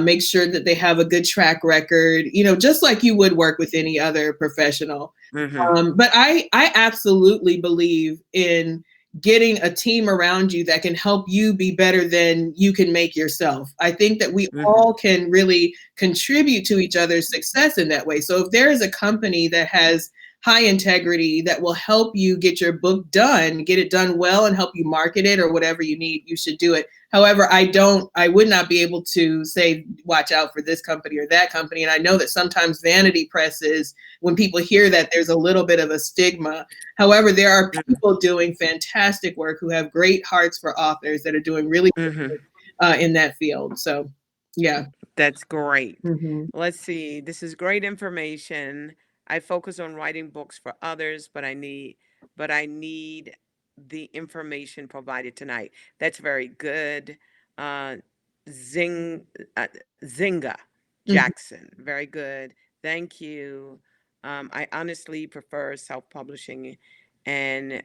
Speaker 2: make sure that they have a good track record, just like you would work with any other professional.
Speaker 1: Hmm.
Speaker 2: But I absolutely believe in getting a team around you that can help you be better than you can make yourself. I think that we
Speaker 1: Hmm.
Speaker 2: all can really contribute to each other's success in that way. So if there is a company that has high integrity that will help you get your book done, get it done well and help you market it or whatever you need, you should do it. However, I would not be able to say, watch out for this company or that company. And I know that sometimes vanity presses, when people hear that, there's a little bit of a stigma. However, there are people doing fantastic work who have great hearts for authors that are doing really
Speaker 1: Hmm.
Speaker 2: good in that field. So, yeah.
Speaker 1: That's great.
Speaker 2: Hmm.
Speaker 1: Let's see. This is great information. I focus on writing books for others, but I need the information provided tonight. That's very good. Uh, Zing Zinga
Speaker 2: Hmm.
Speaker 1: Jackson. Very good. Thank you. I honestly prefer self-publishing, and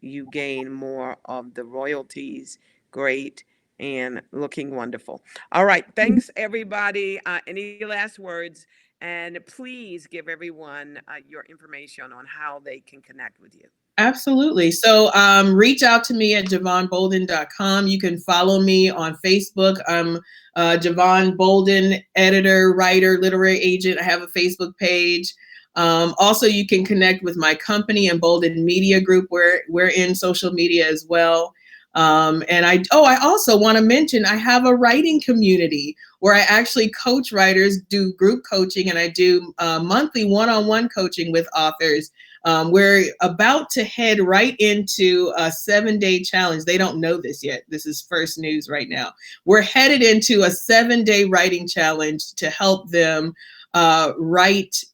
Speaker 1: you gain more of the royalties. Great and looking wonderful. All right. Thanks, everybody. Any last words? And please give everyone your information on how they can connect with you.
Speaker 2: Absolutely. So reach out to me at jevonbolden.com. You can follow me on Facebook. I'm Jevon Bolden, editor, writer, literary agent. I have a Facebook page. Also, you can connect with my company, Embolden Media Group. We're in social media as well. And I also want to mention I have a writing community where I actually coach writers, do group coaching, and I do monthly one-on-one coaching with authors. We're about to head right into a 7-day challenge. They don't know this yet. This is first news right now. We're headed into a 7-day writing challenge to help them write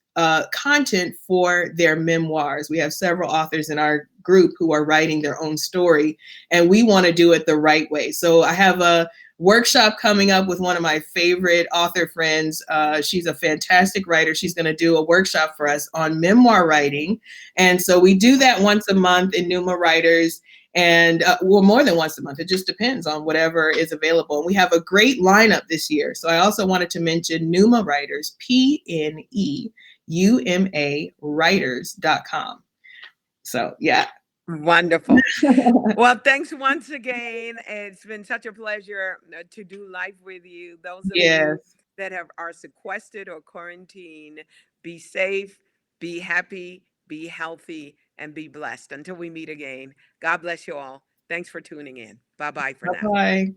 Speaker 2: content for their memoirs. We have several authors in our group who are writing their own story, and we want to do it the right way. So I have a workshop coming up with one of my favorite author friends. She's a fantastic writer. She's going to do a workshop for us on memoir writing. And so we do that once a month in Numa Writers. And well, more than once a month. It just depends on whatever is available. And we have a great lineup this year. So I also wanted to mention Numa Writers, PNEUMA Writers.com. So, yeah.
Speaker 1: Wonderful. Well, thanks once again. It's been such a pleasure to do life with you. Those of you
Speaker 2: Yes.
Speaker 1: that are sequestered or quarantined, be safe, be happy, be healthy, and be blessed. Until we meet again, God bless you all. Thanks for tuning in. Bye bye for
Speaker 2: Bye
Speaker 1: now.
Speaker 2: bye.